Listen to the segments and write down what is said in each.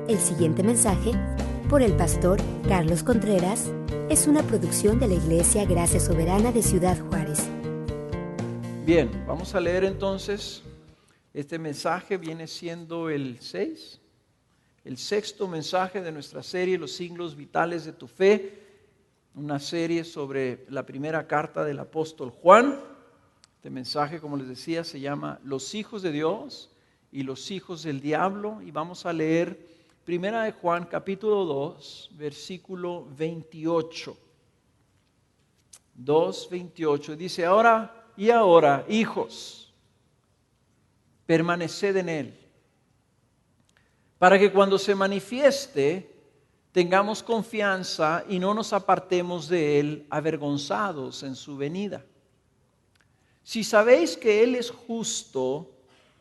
El siguiente mensaje, por el pastor Carlos Contreras, es una producción de la Iglesia Gracia Soberana de Ciudad Juárez. Bien, vamos a leer entonces. Este mensaje viene siendo el sexto mensaje de nuestra serie, Los signos vitales de tu fe, una serie sobre la primera carta del apóstol Juan. Este mensaje, como les decía, se llama Los hijos de Dios y los hijos del diablo, y vamos a leer Primera de Juan, capítulo 2, versículo 28. 2:28 dice: ahora, hijos, permaneced en Él, para que cuando se manifieste tengamos confianza y no nos apartemos de Él avergonzados en su venida. Si sabéis que Él es justo,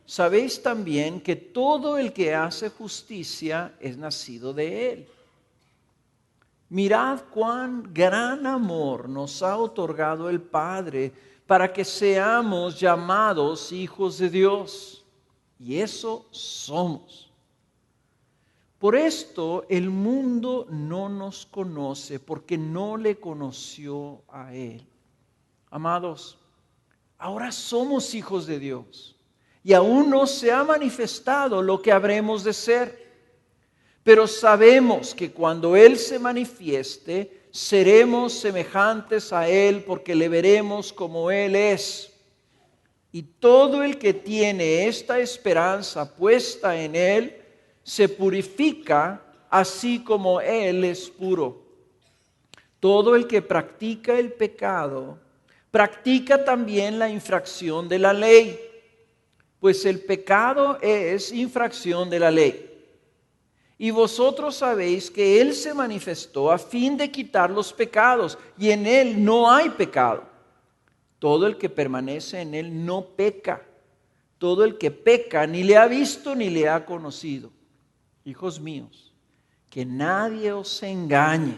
sabéis también que todo el que hace justicia es nacido de Él. Mirad cuán gran amor nos ha otorgado el Padre para que seamos llamados hijos de Dios. Y eso somos. Por esto el mundo no nos conoce, porque no le conoció a Él. Amados, ahora somos hijos de Dios. Y aún no se ha manifestado lo que habremos de ser. Pero sabemos que cuando Él se manifieste, seremos semejantes a Él, porque le veremos como Él es. Y todo el que tiene esta esperanza puesta en Él, se purifica así como Él es puro. Todo el que practica el pecado, practica también la infracción de la ley. Pues el pecado es infracción de la ley. Y vosotros sabéis que Él se manifestó a fin de quitar los pecados, y en Él no hay pecado. Todo el que permanece en Él no peca. Todo el que peca ni le ha visto ni le ha conocido. Hijos míos, que nadie os engañe.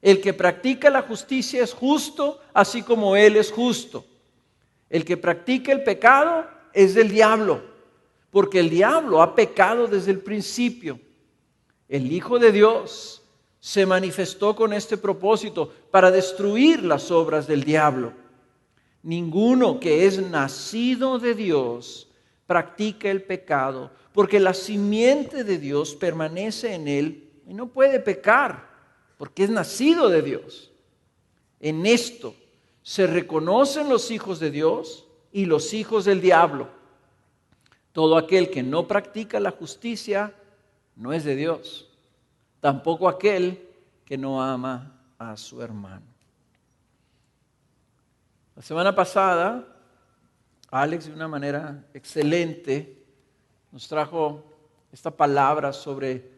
El que practica la justicia es justo, así como Él es justo. El que practica el pecado es del diablo, porque el diablo ha pecado desde el principio. El Hijo de Dios se manifestó con este propósito, para destruir las obras del diablo. Ninguno que es nacido de Dios practica el pecado, porque la simiente de Dios permanece en él y no puede pecar, porque es nacido de Dios. En esto se reconocen los hijos de Dios y los hijos del diablo. Todo aquel que no practica la justicia no es de Dios, tampoco aquel que no ama a su hermano. La semana pasada, Alex, de una manera excelente, nos trajo esta palabra sobre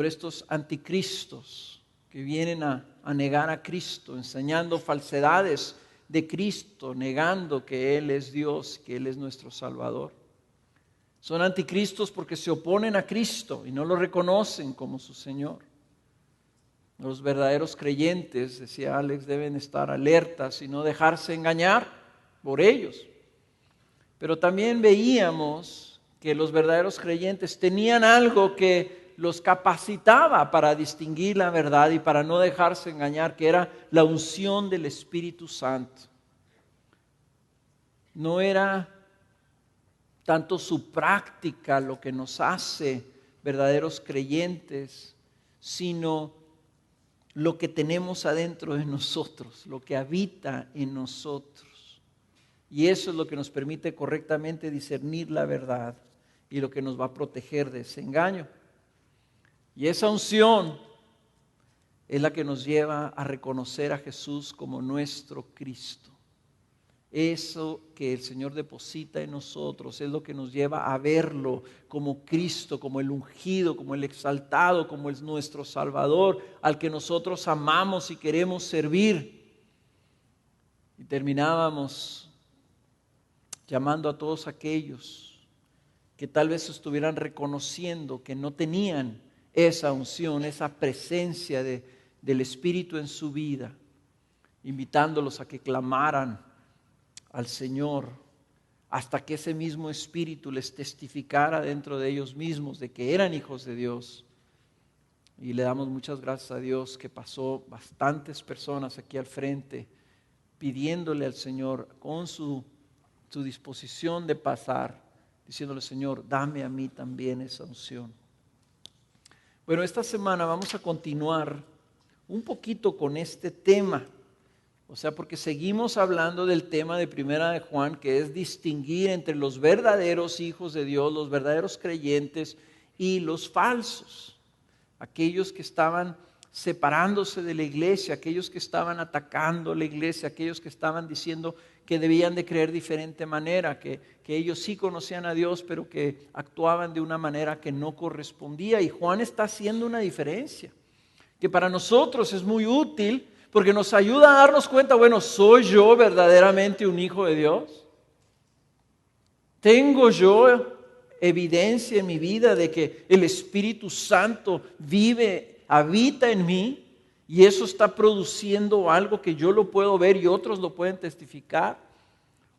estos anticristos que vienen a negar a Cristo, enseñando falsedades de Cristo, negando que Él es Dios, que Él es nuestro Salvador. Son anticristos porque se oponen a Cristo y no lo reconocen como su Señor. Los verdaderos creyentes, decía Alex, deben estar alertas y no dejarse engañar por ellos. Pero también veíamos que los verdaderos creyentes tenían algo que los capacitaba para distinguir la verdad y para no dejarse engañar, que era la unción del Espíritu Santo. No era tanto su práctica lo que nos hace verdaderos creyentes, sino lo que tenemos adentro de nosotros, lo que habita en nosotros. Y eso es lo que nos permite correctamente discernir la verdad y lo que nos va a proteger de ese engaño. Y esa unción es la que nos lleva a reconocer a Jesús como nuestro Cristo. Eso que el Señor deposita en nosotros es lo que nos lleva a verlo como Cristo, como el ungido, como el exaltado, como es nuestro Salvador, al que nosotros amamos y queremos servir. Y terminábamos llamando a todos aquellos que tal vez estuvieran reconociendo que no tenían esa unción, esa presencia del Espíritu en su vida, invitándolos a que clamaran al Señor, hasta que ese mismo Espíritu les testificara dentro de ellos mismos de que eran hijos de Dios. Y le damos muchas gracias a Dios que pasó bastantes personas aquí al frente pidiéndole al Señor con su disposición de pasar, diciéndole: Señor, dame a mí también esa unción. Bueno, esta semana vamos a continuar un poquito con este tema. O sea, porque seguimos hablando del tema de Primera de Juan, que es distinguir entre los verdaderos hijos de Dios, los verdaderos creyentes y los falsos. Aquellos que estaban separándose de la iglesia, aquellos que estaban atacando la iglesia, aquellos que estaban diciendo que debían de creer de diferente manera, que ellos sí conocían a Dios, pero que actuaban de una manera que no correspondía. Y Juan está haciendo una diferencia, que para nosotros es muy útil, porque nos ayuda a darnos cuenta, bueno, ¿soy yo verdaderamente un hijo de Dios? ¿Tengo yo evidencia en mi vida de que el Espíritu Santo habita en mí? Y eso está produciendo algo que yo lo puedo ver y otros lo pueden testificar.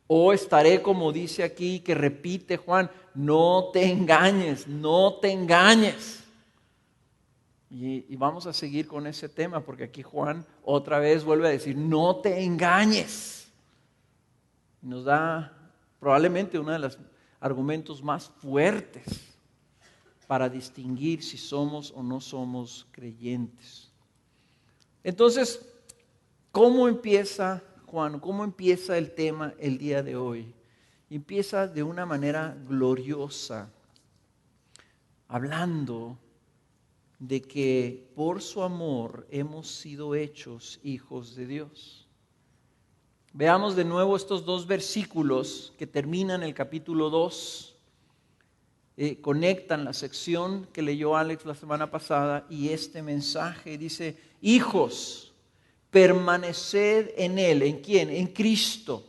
O estaré, como dice aquí, que repite Juan: no te engañes, no te engañes. Y vamos a seguir con ese tema, porque aquí Juan otra vez vuelve a decir: no te engañes. Nos da probablemente uno de los argumentos más fuertes para distinguir si somos o no somos creyentes. Entonces, ¿cómo empieza Juan? ¿Cómo empieza el tema el día de hoy? Empieza de una manera gloriosa, hablando de que por su amor hemos sido hechos hijos de Dios. Veamos de nuevo estos dos versículos que terminan el capítulo 2. Conectan la sección que leyó Alex la semana pasada y este mensaje. Dice: hijos, permaneced en Él. ¿En quién? En Cristo.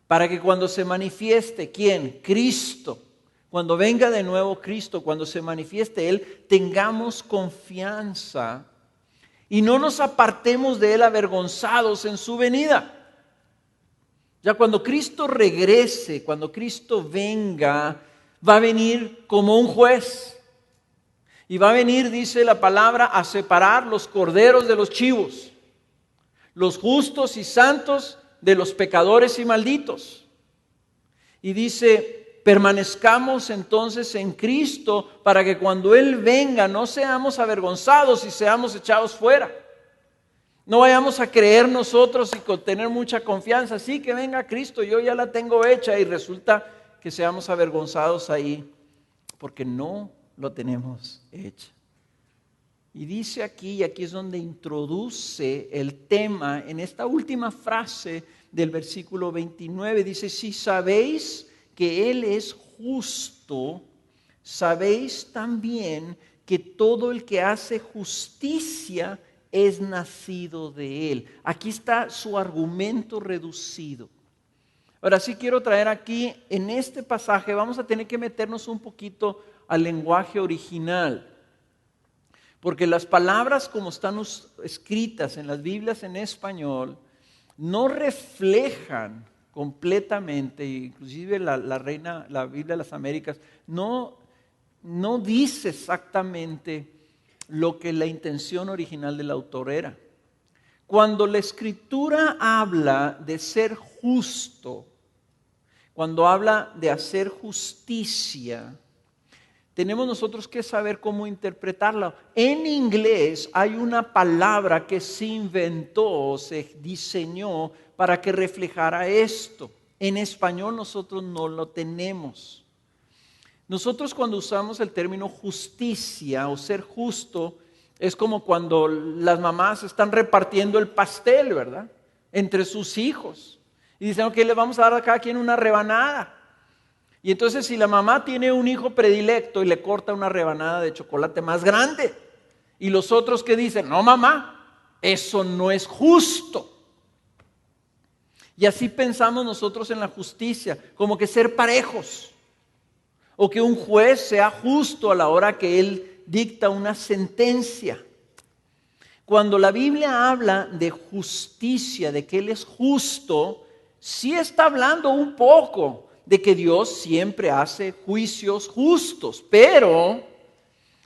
Para que cuando se manifieste, ¿quién? Cristo. Cuando venga de nuevo Cristo, cuando se manifieste Él, tengamos confianza y no nos apartemos de Él avergonzados en su venida. Ya cuando Cristo regrese, cuando Cristo venga, va a venir como un juez. Y va a venir, dice la palabra, a separar los corderos de los chivos, los justos y santos de los pecadores y malditos. Y dice: permanezcamos entonces en Cristo para que cuando Él venga no seamos avergonzados y seamos echados fuera. No vayamos a creer nosotros y con tener mucha confianza: sí, que venga Cristo, yo ya la tengo hecha, y resulta que seamos avergonzados ahí porque no lo tenemos hecho. Y dice aquí, y aquí es donde introduce el tema en esta última frase del versículo 29, dice: si sabéis que Él es justo, sabéis también que todo el que hace justicia es nacido de Él. Aquí está su argumento reducido. Ahora sí quiero traer aquí, en este pasaje, vamos a tener que meternos un poquito al lenguaje original. Porque las palabras como están escritas en las Biblias en español no reflejan completamente, inclusive la Biblia de las Américas, no dice exactamente lo que la intención original del autor era. Cuando la Escritura habla de ser justo, cuando habla de hacer justicia, tenemos nosotros que saber cómo interpretarla. En inglés hay una palabra que se inventó, se diseñó para que reflejara esto. En español nosotros no lo tenemos. Nosotros cuando usamos el término justicia o ser justo, es como cuando las mamás están repartiendo el pastel, ¿verdad?, entre sus hijos. Y dicen: ok, le vamos a dar a cada quien una rebanada. Y entonces si la mamá tiene un hijo predilecto y le corta una rebanada de chocolate más grande, y los otros que dicen: no, mamá, eso no es justo. Y así pensamos nosotros en la justicia, como que ser parejos, o que un juez sea justo a la hora que él dicta una sentencia. Cuando la Biblia habla de justicia, de que Él es justo, sí está hablando un poco de que Dios siempre hace juicios justos, pero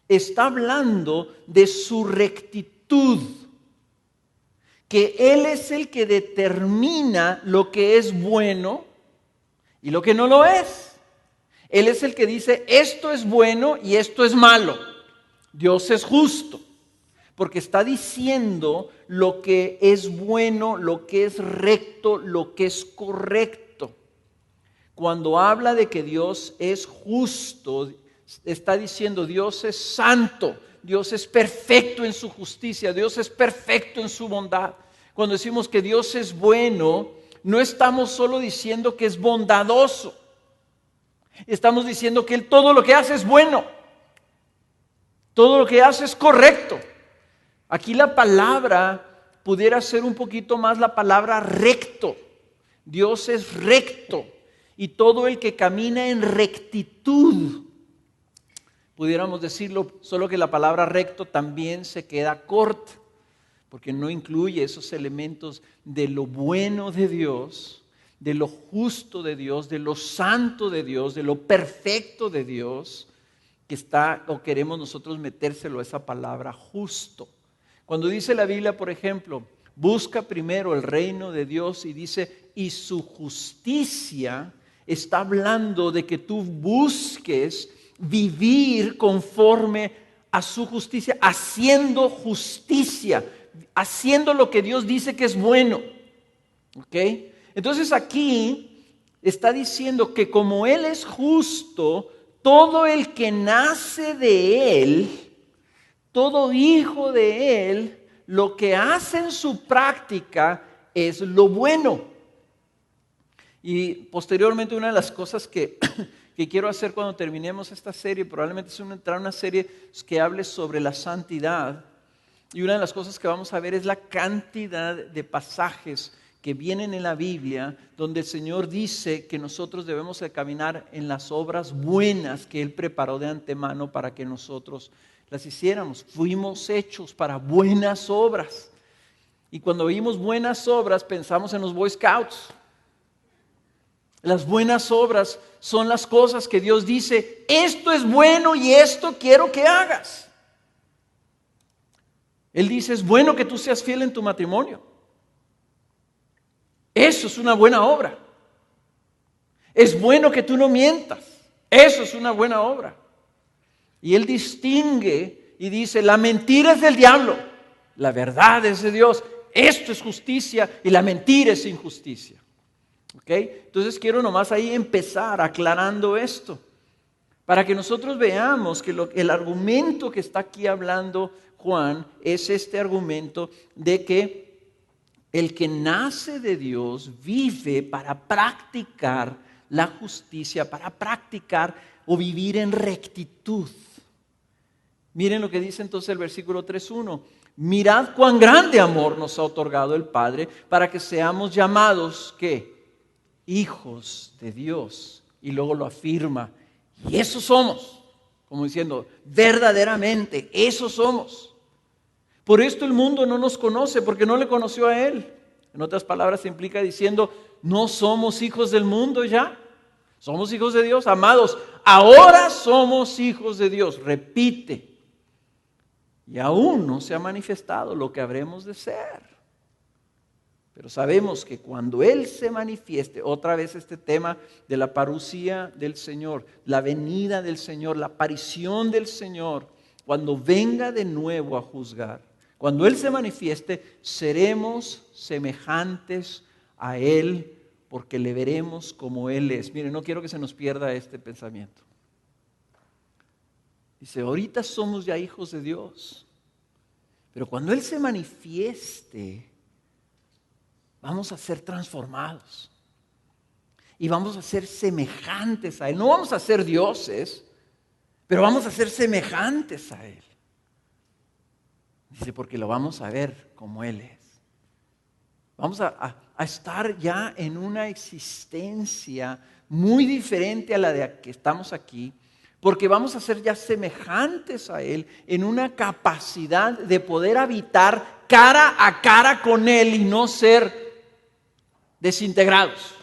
está hablando de su rectitud, que Él es el que determina lo que es bueno y lo que no lo es. Él es el que dice, esto es bueno y esto es malo. Dios es justo, porque está diciendo lo que es bueno, lo que es recto, lo que es correcto. Cuando habla de que Dios es justo, está diciendo Dios es santo, Dios es perfecto en su justicia, Dios es perfecto en su bondad. Cuando decimos que Dios es bueno, no estamos solo diciendo que es bondadoso, estamos diciendo que Él todo lo que hace es bueno, todo lo que hace es correcto. Aquí la palabra pudiera ser un poquito más la palabra recto. Dios es recto y todo el que camina en rectitud, pudiéramos decirlo, solo que la palabra recto también se queda corta, porque no incluye esos elementos de lo bueno de Dios, de lo justo de Dios, de lo santo de Dios, de lo perfecto de Dios, que está, o queremos nosotros metérselo a esa palabra justo. Cuando dice la Biblia, por ejemplo, busca primero el reino de Dios y dice, y su justicia, está hablando de que tú busques vivir conforme a su justicia, haciendo justicia, haciendo lo que Dios dice que es bueno. ¿Ok? Entonces aquí está diciendo que como Él es justo, todo el que nace de Él, todo hijo de Él, lo que hace en su práctica es lo bueno. Y posteriormente una de las cosas que quiero hacer cuando terminemos esta serie, probablemente es entrar a una serie que hable sobre la santidad. Y una de las cosas que vamos a ver es la cantidad de pasajes que vienen en la Biblia donde el Señor dice que nosotros debemos de caminar en las obras buenas que Él preparó de antemano para que nosotros las hiciéramos. Fuimos hechos para buenas obras. Y cuando oímos buenas obras pensamos en los Boy Scouts. Las buenas obras son las cosas que Dios dice, esto es bueno y esto quiero que hagas. Él dice, es bueno que tú seas fiel en tu matrimonio. Eso es una buena obra. Es bueno que tú no mientas. Eso es una buena obra. Y Él distingue y dice, la mentira es del diablo, la verdad es de Dios. Esto es justicia y la mentira es injusticia. ¿Okay? Entonces quiero nomás ahí empezar aclarando esto, para que nosotros veamos que el argumento que está aquí hablando Juan es este argumento de que el que nace de Dios vive para practicar la justicia, para practicar o vivir en rectitud. Miren lo que dice entonces el versículo 3:1. Mirad cuán grande amor nos ha otorgado el Padre para que seamos llamados, ¿qué? Hijos de Dios. Y luego lo afirma. Y eso somos. Como diciendo, verdaderamente, eso somos. Por esto el mundo no nos conoce, porque no le conoció a Él. En otras palabras, se implica diciendo, no somos hijos del mundo ya. Somos hijos de Dios, amados. Ahora somos hijos de Dios. Repite. Y aún no se ha manifestado lo que habremos de ser. Pero sabemos que cuando Él se manifieste, otra vez este tema de la parusía del Señor, la venida del Señor, la aparición del Señor, cuando venga de nuevo a juzgar, cuando Él se manifieste, seremos semejantes a Él porque le veremos como Él es. Miren, no quiero que se nos pierda este pensamiento. Dice, ahorita somos ya hijos de Dios, pero cuando Él se manifieste, vamos a ser transformados y vamos a ser semejantes a Él. No vamos a ser dioses, pero vamos a ser semejantes a Él. Dice, porque lo vamos a ver como Él es. Vamos a estar ya en una existencia muy diferente a la de que estamos aquí, porque vamos a ser ya semejantes a Él en una capacidad de poder habitar cara a cara con Él y no ser desintegrados.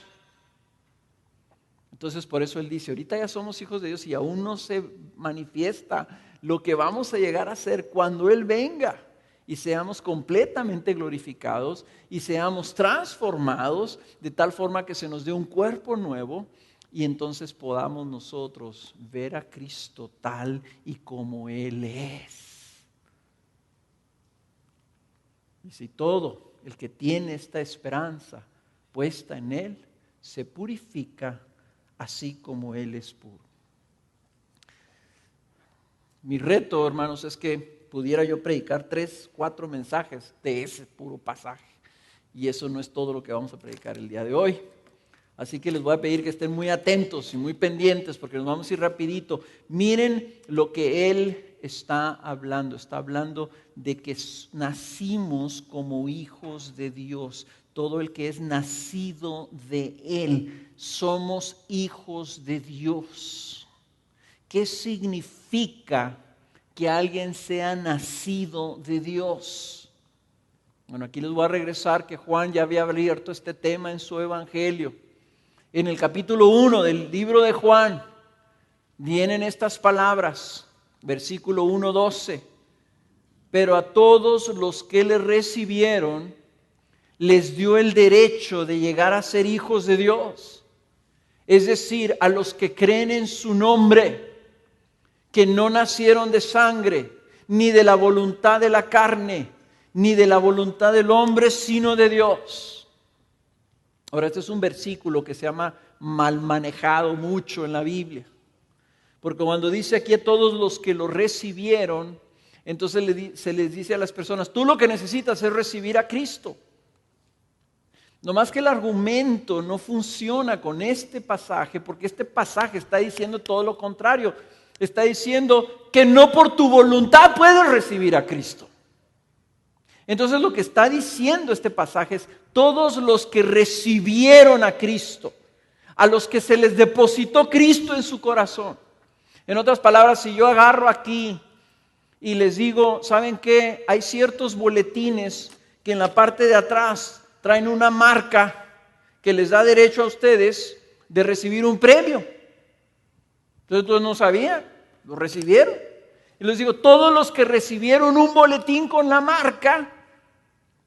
Entonces por eso Él dice, ahorita ya somos hijos de Dios y aún no se manifiesta lo que vamos a llegar a ser cuando Él venga y seamos completamente glorificados y seamos transformados de tal forma que se nos dé un cuerpo nuevo y entonces podamos nosotros ver a Cristo tal y como Él es. Y si todo el que tiene esta esperanza puesta en Él se purifica así como Él es puro. Mi reto, hermanos, es que pudiera yo predicar 3, 4 mensajes de ese puro pasaje. Y eso no es todo lo que vamos a predicar el día de hoy. Así que les voy a pedir que estén muy atentos y muy pendientes porque nos vamos a ir rapidito. Miren lo que Él está hablando. Está hablando de que nacimos como hijos de Dios. Todo el que es nacido de Él, somos hijos de Dios. ¿Qué significa que alguien sea nacido de Dios? Bueno, aquí les voy a regresar que Juan ya había abierto este tema en su evangelio. En el capítulo 1 del libro de Juan vienen estas palabras, versículo 1:12. Pero a todos los que le recibieron, les dio el derecho de llegar a ser hijos de Dios. Es decir, a los que creen en su nombre, que no nacieron de sangre, ni de la voluntad de la carne, ni de la voluntad del hombre, sino de Dios. Ahora, este es un versículo que se llama mal manejado mucho en la Biblia. Porque cuando dice aquí a todos los que lo recibieron, entonces se les dice a las personas, tú lo que necesitas es recibir a Cristo. No más que el argumento no funciona con este pasaje, porque este pasaje está diciendo todo lo contrario. Está diciendo que no por tu voluntad puedes recibir a Cristo. Entonces lo que está diciendo este pasaje es todos los que recibieron a Cristo, a los que se les depositó Cristo en su corazón. En otras palabras, si yo agarro aquí y les digo, ¿saben qué? Hay ciertos boletines que en la parte de atrás traen una marca que les da derecho a ustedes de recibir un premio. Entonces todos no sabían, lo recibieron. Y les digo, todos los que recibieron un boletín con la marca,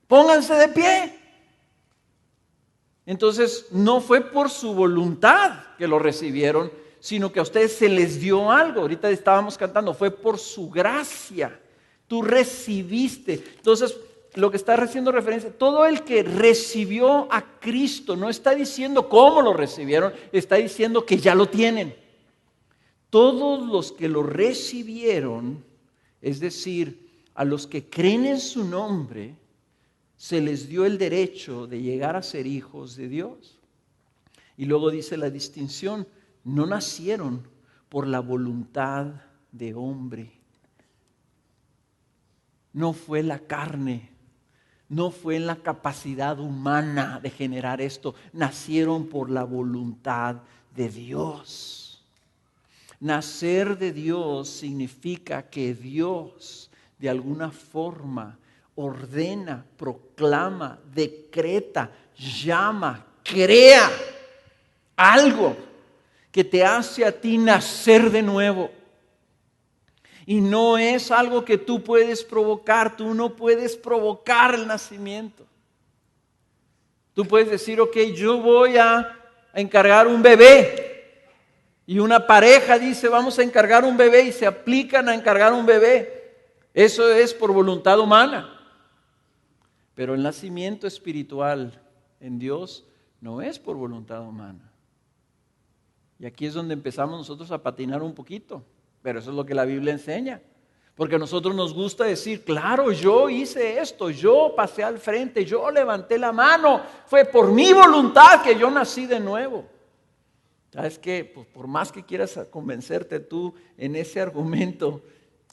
pónganse de pie. Entonces no fue por su voluntad que lo recibieron, sino que a ustedes se les dio algo. Ahorita estábamos cantando, fue por su gracia. Tú recibiste. Entonces, lo que está haciendo referencia, todo el que recibió a Cristo, no está diciendo cómo lo recibieron, está diciendo que ya lo tienen. Todos los que lo recibieron, es decir, a los que creen en su nombre, se les dio el derecho de llegar a ser hijos de Dios. Y luego dice la distinción, no nacieron por la voluntad de hombre. No fue la carne, no fue en la capacidad humana de generar esto. Nacieron por la voluntad de Dios. Nacer de Dios significa que Dios de alguna forma ordena, proclama, decreta, llama, crea algo que te hace a ti nacer de nuevo. Y no es algo que tú puedes provocar, tú no puedes provocar el nacimiento. Tú puedes decir, ok, yo voy a encargar un bebé. Y una pareja dice, vamos a encargar un bebé y se aplican a encargar un bebé. Eso es por voluntad humana. Pero el nacimiento espiritual en Dios no es por voluntad humana. Y aquí es donde empezamos nosotros a patinar un poquito. Pero eso es lo que la Biblia enseña. Porque a nosotros nos gusta decir, claro, yo hice esto, yo pasé al frente, yo levanté la mano. Fue por mi voluntad que yo nací de nuevo. ¿Sabes qué? Pues por más que quieras convencerte tú en ese argumento,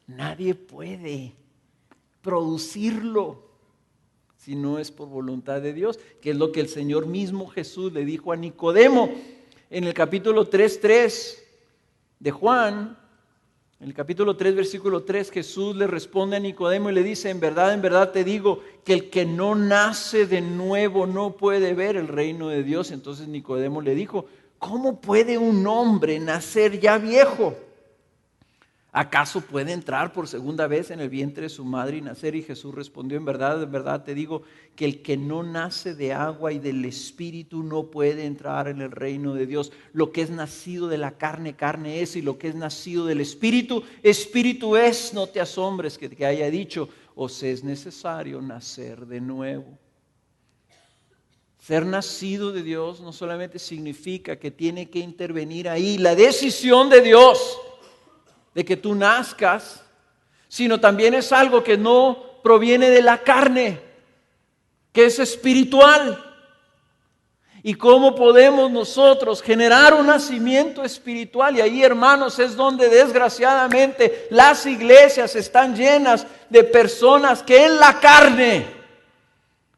nadie puede producirlo si no es por voluntad de Dios, que es lo que el Señor mismo Jesús le dijo a Nicodemo en el capítulo 3:3 de Juan. En el capítulo 3, versículo 3, Jesús le responde a Nicodemo y le dice, en verdad te digo que el que no nace de nuevo no puede ver el reino de Dios. Entonces Nicodemo le dijo, ¿cómo puede un hombre nacer ya viejo? ¿Acaso puede entrar por segunda vez en el vientre de su madre y nacer? Y Jesús respondió, en verdad te digo que el que no nace de agua y del Espíritu no puede entrar en el reino de Dios. Lo que es nacido de la carne, carne es, y lo que es nacido del Espíritu, Espíritu es. No te asombres que haya dicho, os es necesario nacer de nuevo. Ser nacido de Dios no solamente significa que tiene que intervenir ahí la decisión de Dios de que tú nazcas, sino también es algo que no proviene de la carne, que es espiritual. ¿Y cómo podemos nosotros generar un nacimiento espiritual? Y ahí, hermanos, es donde desgraciadamente las iglesias están llenas de personas que en la carne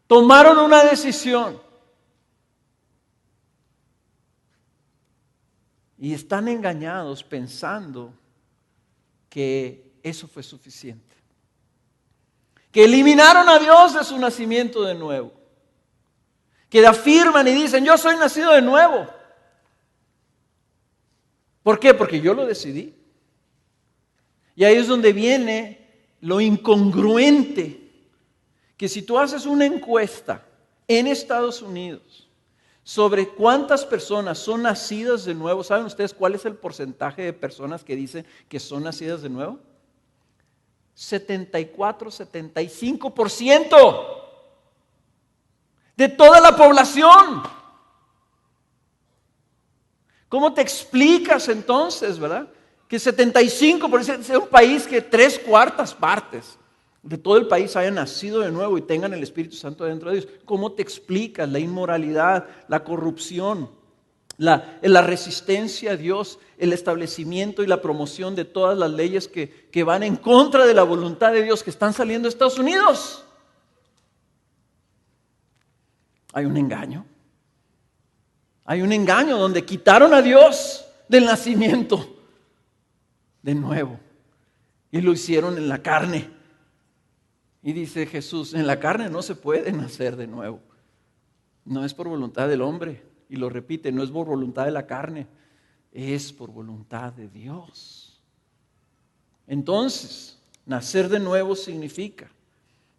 tomaron una decisión y están engañados pensando que eso fue suficiente, que eliminaron a Dios de su nacimiento de nuevo, que afirman y dicen, yo soy nacido de nuevo. ¿Por qué? Porque yo lo decidí. Y ahí es donde viene lo incongruente, que si tú haces una encuesta en Estados Unidos sobre cuántas personas son nacidas de nuevo, ¿saben ustedes cuál es el porcentaje de personas que dicen que son nacidas de nuevo? 75% de toda la población. ¿Cómo te explicas entonces, verdad? Que 75% sea un país que 3/4 partes de todo el país hayan nacido de nuevo y tengan el Espíritu Santo dentro de ellos. ¿Cómo te explicas la inmoralidad, la corrupción, la resistencia a Dios, el establecimiento y la promoción de todas las leyes que van en contra de la voluntad de Dios que están saliendo de Estados Unidos? Hay un engaño. Hay un engaño donde quitaron a Dios del nacimiento de nuevo y lo hicieron en la carne. Y dice Jesús, en la carne no se puede nacer de nuevo. No es por voluntad del hombre. Y lo repite, no es por voluntad de la carne, es por voluntad de Dios. Entonces, nacer de nuevo significa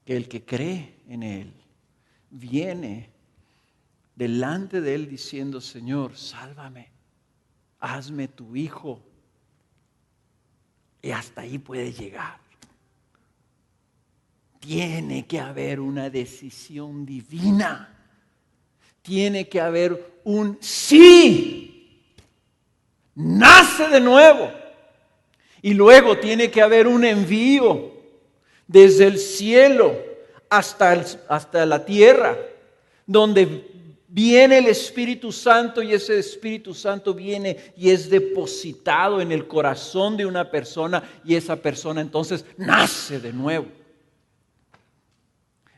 que el que cree en Él viene delante de Él diciendo, Señor, sálvame, hazme tu hijo. Y hasta ahí puede llegar. Tiene que haber una decisión divina. Tiene que haber un sí. Nace de nuevo. Y luego tiene que haber un envío desde el cielo hasta la tierra, donde viene el Espíritu Santo y ese Espíritu Santo viene y es depositado en el corazón de una persona y esa persona entonces nace de nuevo.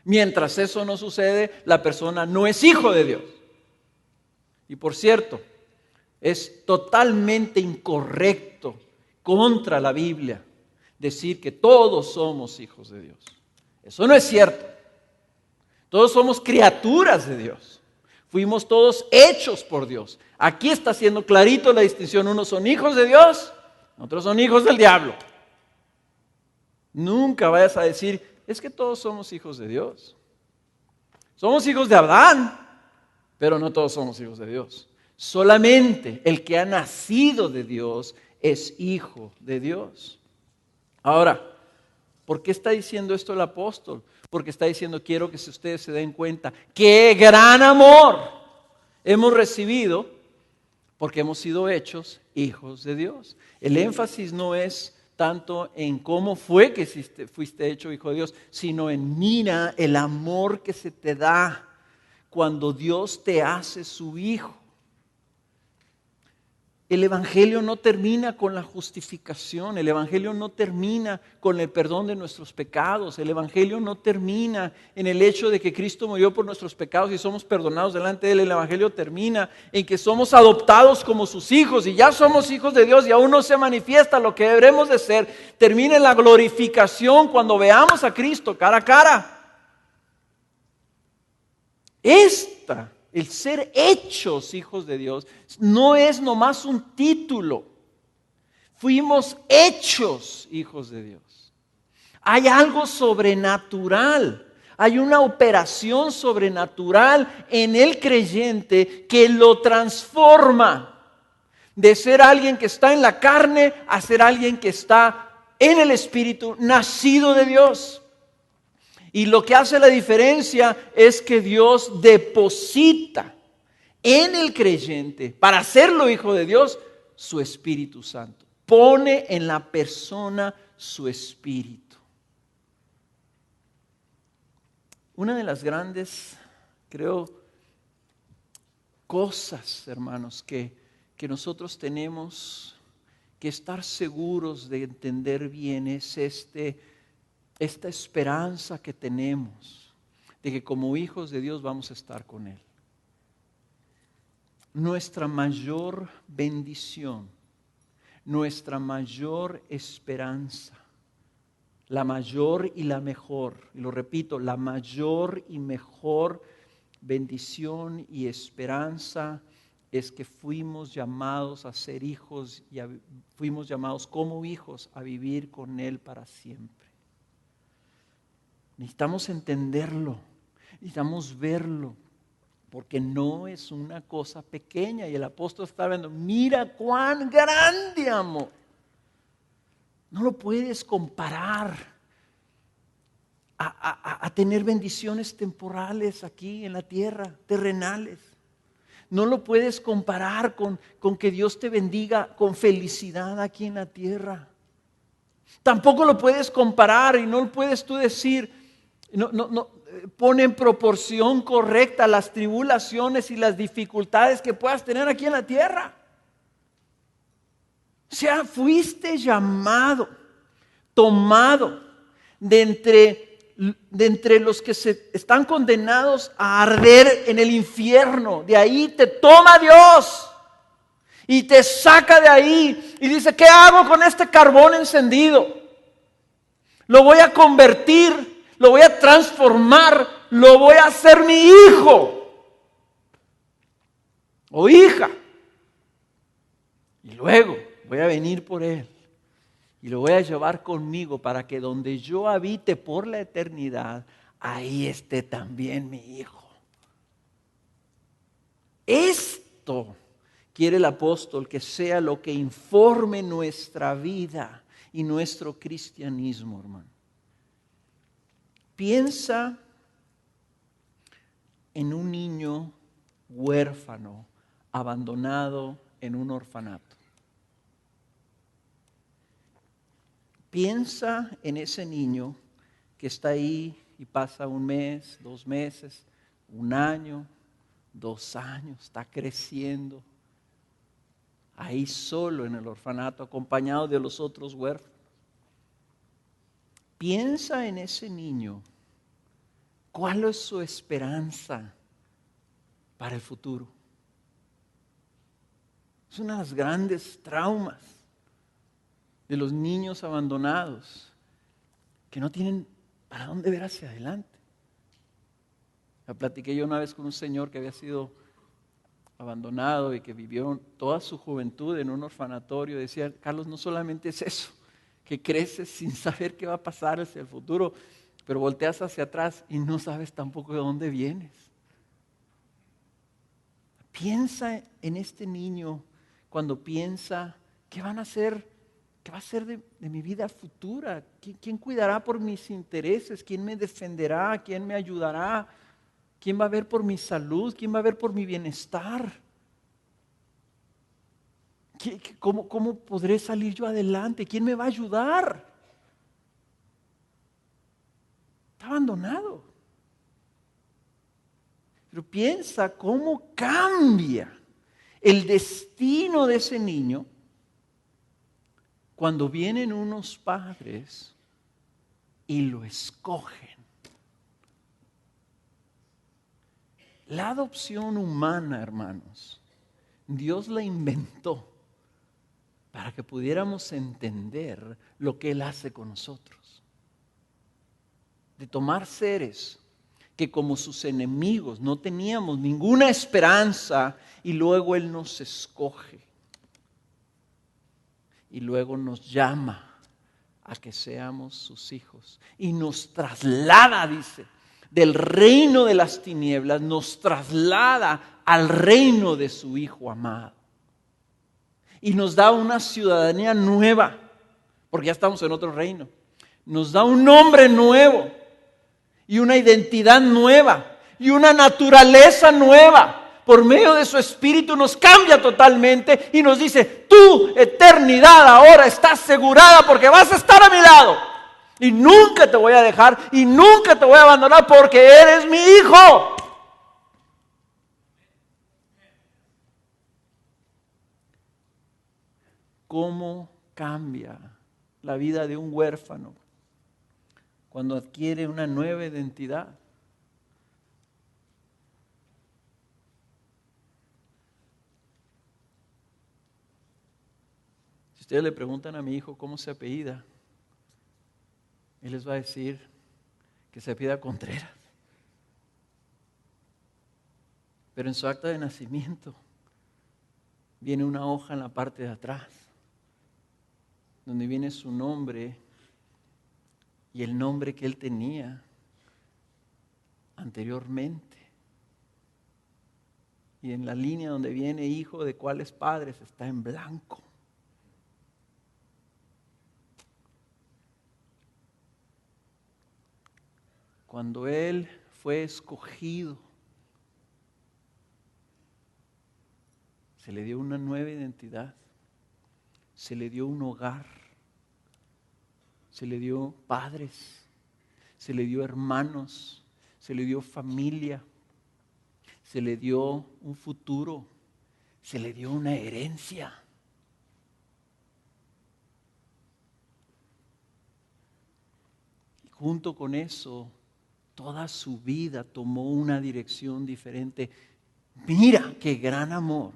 Mientras eso no sucede, la persona no es hijo de Dios. Y por cierto, es totalmente incorrecto contra la Biblia decir que todos somos hijos de Dios. Eso no es cierto. Todos somos criaturas de Dios. Fuimos todos hechos por Dios. Aquí está siendo clarito la distinción. Unos son hijos de Dios, otros son hijos del diablo. Nunca vayas a decir, es que todos somos hijos de Dios. Somos hijos de Adán, pero no todos somos hijos de Dios. Solamente el que ha nacido de Dios es hijo de Dios. Ahora, ¿por qué está diciendo esto el apóstol? Porque está diciendo, quiero que ustedes se den cuenta, qué gran amor hemos recibido porque hemos sido hechos hijos de Dios. El énfasis no es tanto en cómo fue que fuiste hecho hijo de Dios, sino en mira el amor que se te da cuando Dios te hace su hijo. El Evangelio no termina con la justificación, el Evangelio no termina con el perdón de nuestros pecados, el Evangelio no termina en el hecho de que Cristo murió por nuestros pecados y somos perdonados delante de Él. El Evangelio termina en que somos adoptados como sus hijos y ya somos hijos de Dios y aún no se manifiesta lo que deberemos de ser. Termina en la glorificación cuando veamos a Cristo cara a cara. Esta el ser hechos hijos de Dios, no es nomás un título. Fuimos hechos hijos de Dios. Hay algo sobrenatural. Hay una operación sobrenatural en el creyente que lo transforma de ser alguien que está en la carne a ser alguien que está en el Espíritu, nacido de Dios. Y lo que hace la diferencia es que Dios deposita en el creyente, para hacerlo hijo de Dios, su Espíritu Santo. Pone en la persona su Espíritu. Una de las grandes, creo, cosas, hermanos, que nosotros tenemos que estar seguros de entender bien es esta esperanza que tenemos de que como hijos de Dios vamos a estar con Él. Nuestra mayor bendición, nuestra mayor esperanza, la mayor y la mejor, y lo repito, la mayor y mejor bendición y esperanza es que fuimos llamados a ser hijos y fuimos llamados como hijos a vivir con Él para siempre. Necesitamos entenderlo, necesitamos verlo, porque no es una cosa pequeña. Y el apóstol está viendo, mira cuán grande amor. No lo puedes comparar a tener bendiciones temporales aquí en la tierra, terrenales. No lo puedes comparar con que Dios te bendiga con felicidad aquí en la tierra. Tampoco lo puedes comparar y no puedes tú decir, no, pone en proporción correcta las tribulaciones y las dificultades que puedas tener aquí en la tierra. O sea, fuiste llamado, tomado de entre los que están condenados a arder en el infierno. De ahí te toma Dios y te saca de ahí y dice, ¿qué hago con este carbón encendido? Lo voy a convertir, lo voy a transformar, lo voy a hacer mi hijo o hija. Y luego voy a venir por él y lo voy a llevar conmigo para que donde yo habite por la eternidad, ahí esté también mi hijo. Esto quiere el apóstol que sea lo que informe nuestra vida y nuestro cristianismo, hermano. Piensa en un niño huérfano, abandonado en un orfanato. Piensa en ese niño que está ahí y pasa un mes, 2 meses, 1 año, 2 años, está creciendo. Ahí solo en el orfanato, acompañado de los otros huérfanos. Piensa en ese niño. ¿Cuál es su esperanza para el futuro? Es una de las grandes traumas de los niños abandonados, que no tienen para dónde ver hacia adelante. La platiqué yo una vez con un señor que había sido abandonado y que vivió toda su juventud en un orfanatorio. Decía, Carlos, no solamente es eso, que creces sin saber qué va a pasar hacia el futuro, pero volteas hacia atrás y no sabes tampoco de dónde vienes. Piensa en este niño cuando piensa, ¿qué van a hacer? ¿Qué va a ser de mi vida futura? ¿Quién cuidará por mis intereses? ¿Quién me defenderá? ¿Quién me ayudará? ¿Quién va a ver por mi salud? ¿Quién va a ver por mi bienestar? ¿Cómo podré salir yo adelante? ¿Quién me va a ayudar? Está abandonado. Pero piensa cómo cambia el destino de ese niño cuando vienen unos padres y lo escogen. La adopción humana, hermanos, Dios la inventó para que pudiéramos entender lo que Él hace con nosotros. De tomar seres que como sus enemigos no teníamos ninguna esperanza y luego Él nos escoge y luego nos llama a que seamos sus hijos y nos traslada, dice, del reino de las tinieblas, nos traslada al reino de su Hijo amado y nos da una ciudadanía nueva, porque ya estamos en otro reino. Nos da un nombre nuevo y una identidad nueva y una naturaleza nueva. Por medio de su Espíritu nos cambia totalmente y nos dice: tu eternidad ahora está asegurada porque vas a estar a mi lado y nunca te voy a dejar y nunca te voy a abandonar porque eres mi hijo. ¿Cómo cambia la vida de un huérfano cuando adquiere una nueva identidad? Si ustedes le preguntan a mi hijo cómo se apellida, él les va a decir que se apellida Contreras. Pero en su acta de nacimiento viene una hoja en la parte de atrás, donde viene su nombre y el nombre que él tenía anteriormente. Y en la línea donde viene hijo de cuáles padres está en blanco. Cuando él fue escogido, se le dio una nueva identidad, se le dio un hogar, se le dio padres, se le dio hermanos, se le dio familia, se le dio un futuro, se le dio una herencia. Y junto con eso, toda su vida tomó una dirección diferente. Mira qué gran amor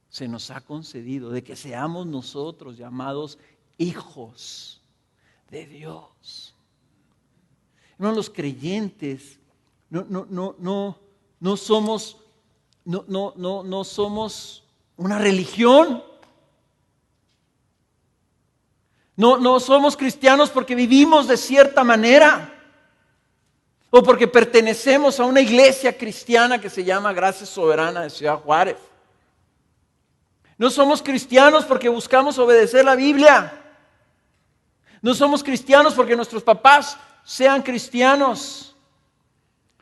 se nos ha concedido de que seamos nosotros llamados hijos de Dios. No, los creyentes no somos una religión. No somos cristianos porque vivimos de cierta manera o porque pertenecemos a una iglesia cristiana que se llama Gracia Soberana de Ciudad Juárez. No somos cristianos porque buscamos obedecer la Biblia. No somos cristianos porque nuestros papás sean cristianos.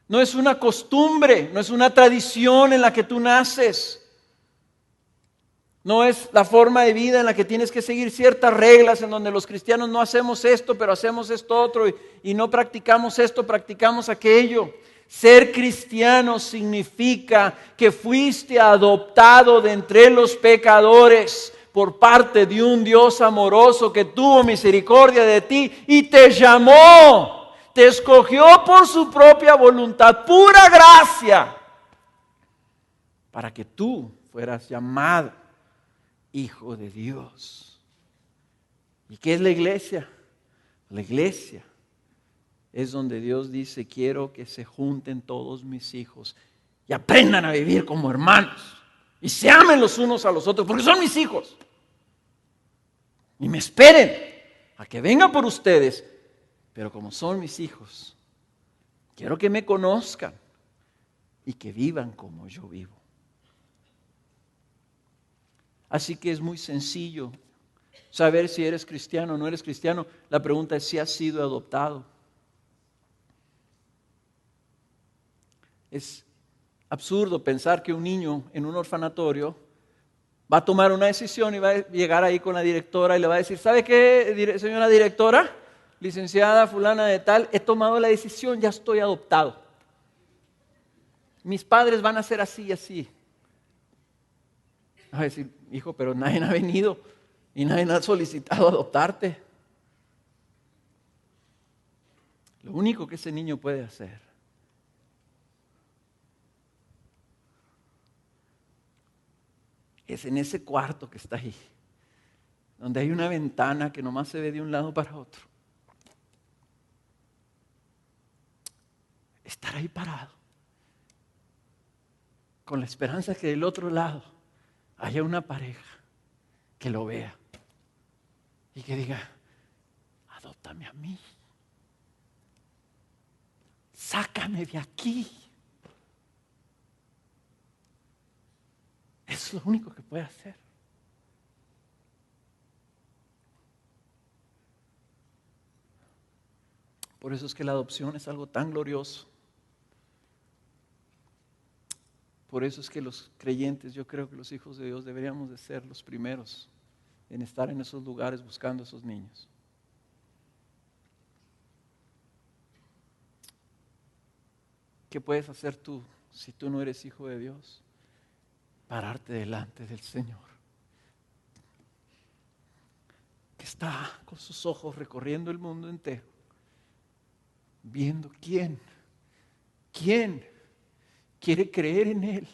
No es una costumbre, no es una tradición en la que tú naces. No es la forma de vida en la que tienes que seguir ciertas reglas en donde los cristianos no hacemos esto, pero hacemos esto otro y no practicamos esto, practicamos aquello. Ser cristiano significa que fuiste adoptado de entre los pecadores por parte de un Dios amoroso que tuvo misericordia de ti y te llamó, te escogió por su propia voluntad, pura gracia, para que tú fueras llamado hijo de Dios. ¿Y qué es la iglesia? La iglesia es donde Dios dice: quiero que se junten todos mis hijos y aprendan a vivir como hermanos y se amen los unos a los otros, porque son mis hijos. Y me esperen a que venga por ustedes, pero como son mis hijos, quiero que me conozcan y que vivan como yo vivo. Así que es muy sencillo saber si eres cristiano o no eres cristiano. La pregunta es si has sido adoptado. Es absurdo pensar que un niño en un orfanatorio va a tomar una decisión y va a llegar ahí con la directora y le va a decir: ¿sabe qué, señora directora? Licenciada fulana de tal, he tomado la decisión, ya estoy adoptado. Mis padres van a ser así y así. Va a decir: hijo, pero nadie ha venido y nadie ha solicitado adoptarte. Lo único que ese niño puede hacer es en ese cuarto que está ahí, donde hay una ventana que nomás se ve de un lado para otro. estar ahí parado, con la esperanza que del otro lado haya una pareja que lo vea y que diga, adóptame a mí, sácame de aquí. Es lo único que puede hacer. Por eso es que la adopción es algo tan glorioso. Por eso es que los creyentes, yo creo que los hijos de Dios deberíamos de ser los primeros en estar en esos lugares buscando a esos niños. ¿Qué puedes hacer tú si tú no eres hijo de Dios? Pararte delante del Señor, que está con sus ojos recorriendo el mundo entero, viendo quién quiere creer en Él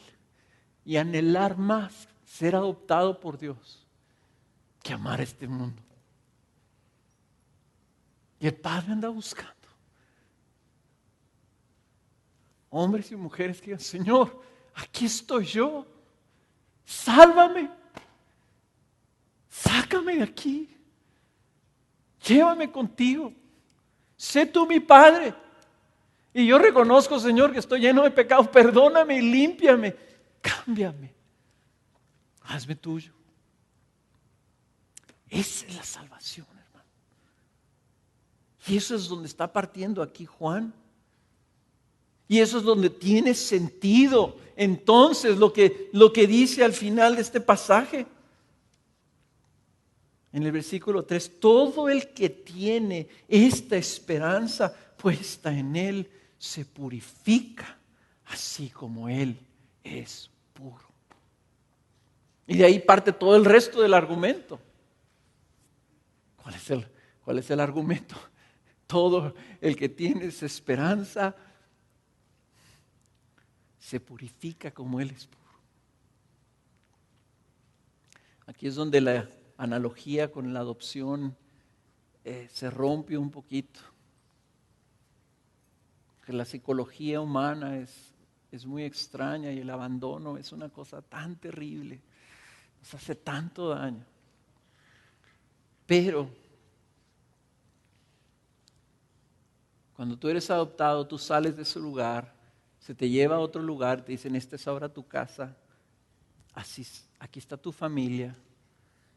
y anhelar más ser adoptado por Dios que amar a este mundo. Y el Padre anda buscando hombres y mujeres que digan, Señor, aquí estoy yo, sálvame, sácame de aquí, llévame contigo, sé tú mi Padre. Y yo reconozco, Señor, que estoy lleno de pecados, perdóname y límpiame, cámbiame, hazme tuyo. Esa es la salvación, hermano. Y eso es donde está partiendo aquí Juan. Y eso es donde tiene sentido entonces lo que dice al final de este pasaje. En el versículo 3, todo el que tiene esta esperanza puesta en Él se purifica, así como Él es puro. Y de ahí parte todo el resto del argumento. ¿Cuál es el argumento? Todo el que tiene esa esperanza se purifica como Él es puro. Aquí es donde la analogía con la adopción se rompe un poquito. Que la psicología humana es muy extraña y el abandono es una cosa tan terrible, nos hace tanto daño. Pero cuando tú eres adoptado, tú sales de ese lugar, se te lleva a otro lugar, te dicen, esta es ahora tu casa, aquí está tu familia.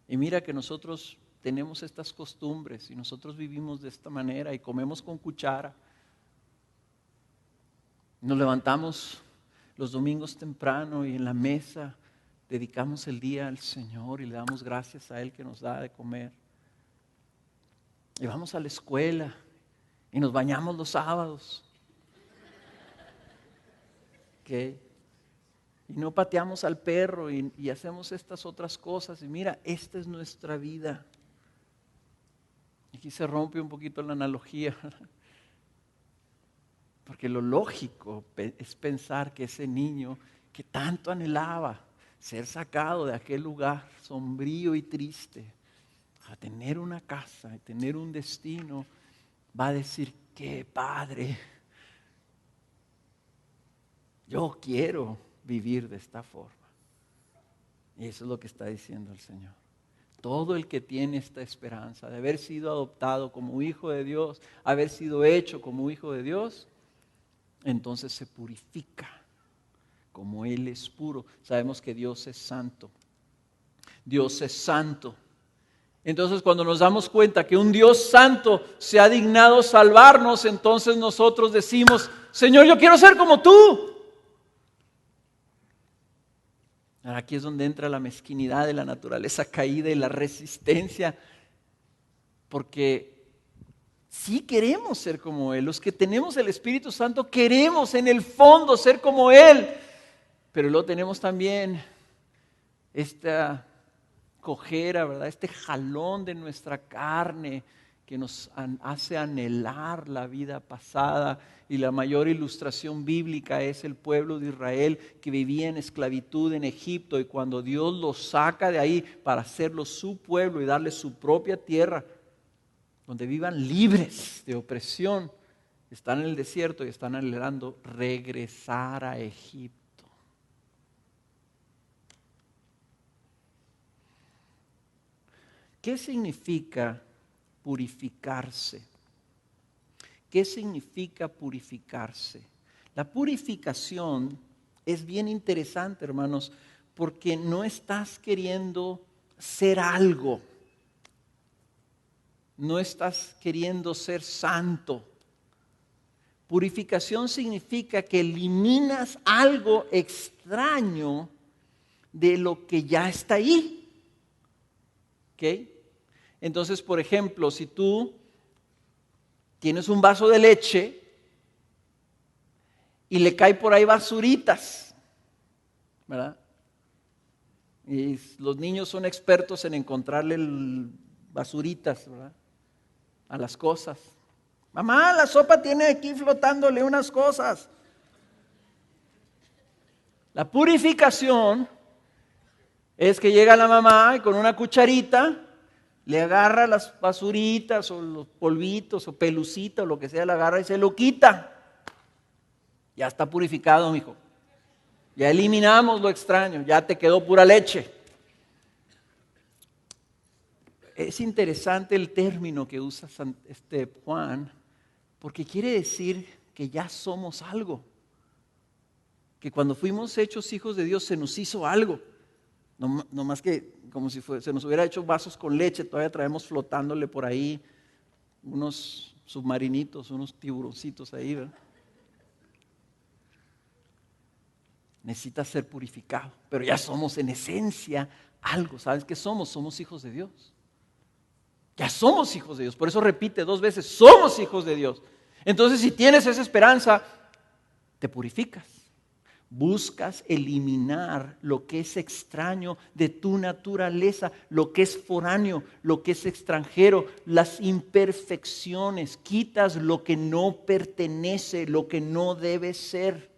Y mira que nosotros tenemos estas costumbres y nosotros vivimos de esta manera y comemos con cuchara. Nos levantamos los domingos temprano y en la mesa dedicamos el día al Señor y le damos gracias a Él que nos da de comer. Y vamos a la escuela y nos bañamos los sábados. ¿Okay? Y no pateamos al perro y hacemos estas otras cosas. Y mira, esta es nuestra vida. Aquí se rompe un poquito la analogía. Porque lo lógico es pensar que ese niño que tanto anhelaba ser sacado de aquel lugar sombrío y triste, a tener una casa y tener un destino, va a decir, qué padre, yo quiero vivir de esta forma. Y eso es lo que está diciendo el Señor. Todo el que tiene esta esperanza de haber sido adoptado como hijo de Dios, haber sido hecho como hijo de Dios, entonces se purifica como Él es puro. Sabemos que Dios es santo. Dios es santo. Entonces cuando nos damos cuenta que un Dios santo se ha dignado salvarnos, entonces nosotros decimos, Señor, yo quiero ser como tú. Aquí es donde entra la mezquinidad de la naturaleza caída y la resistencia, porque sí queremos ser como Él. Los que tenemos el Espíritu Santo queremos en el fondo ser como Él, pero luego tenemos también esta cojera, ¿verdad? Este jalón de nuestra carne que nos hace anhelar la vida pasada. Y la mayor ilustración bíblica es el pueblo de Israel que vivía en esclavitud en Egipto, y cuando Dios los saca de ahí para hacerlo su pueblo y darles su propia tierra donde vivan libres de opresión, Están en el desierto y están anhelando regresar a Egipto. ¿Qué significa purificarse? ¿Qué significa purificarse? La purificación es bien interesante, hermanos, porque no estás queriendo ser algo. No estás queriendo ser santo. Purificación significa que eliminas algo extraño de lo que ya está ahí. ¿Ok? Entonces, por ejemplo, si tú tienes un vaso de leche y le cae por ahí basuritas, ¿verdad? Y los niños son expertos en encontrarle basuritas, ¿verdad?, a las cosas. Mamá, la sopa tiene aquí flotándole unas cosas. La purificación es que llega la mamá y con una cucharita le agarra las basuritas o los polvitos o pelucita o lo que sea, le agarra y se lo quita. Ya está purificado, mijo. Ya eliminamos lo extraño, ya te quedó pura leche. Es interesante el término que usa Juan, porque quiere decir que ya somos algo. Que cuando fuimos hechos hijos de Dios se nos hizo algo. No más que como si se nos hubiera hecho vasos con leche, todavía traemos flotándole por ahí unos submarinitos, unos tiburoncitos ahí, ¿verdad? Necesita ser purificado, pero ya somos en esencia algo. ¿Sabes qué somos? Somos hijos de Dios. Ya somos hijos de Dios. Por eso repite 2 veces, somos hijos de Dios. Entonces, si tienes esa esperanza, te purificas. Buscas eliminar lo que es extraño de tu naturaleza, lo que es foráneo, lo que es extranjero, las imperfecciones. Quitas lo que no pertenece, lo que no debe ser.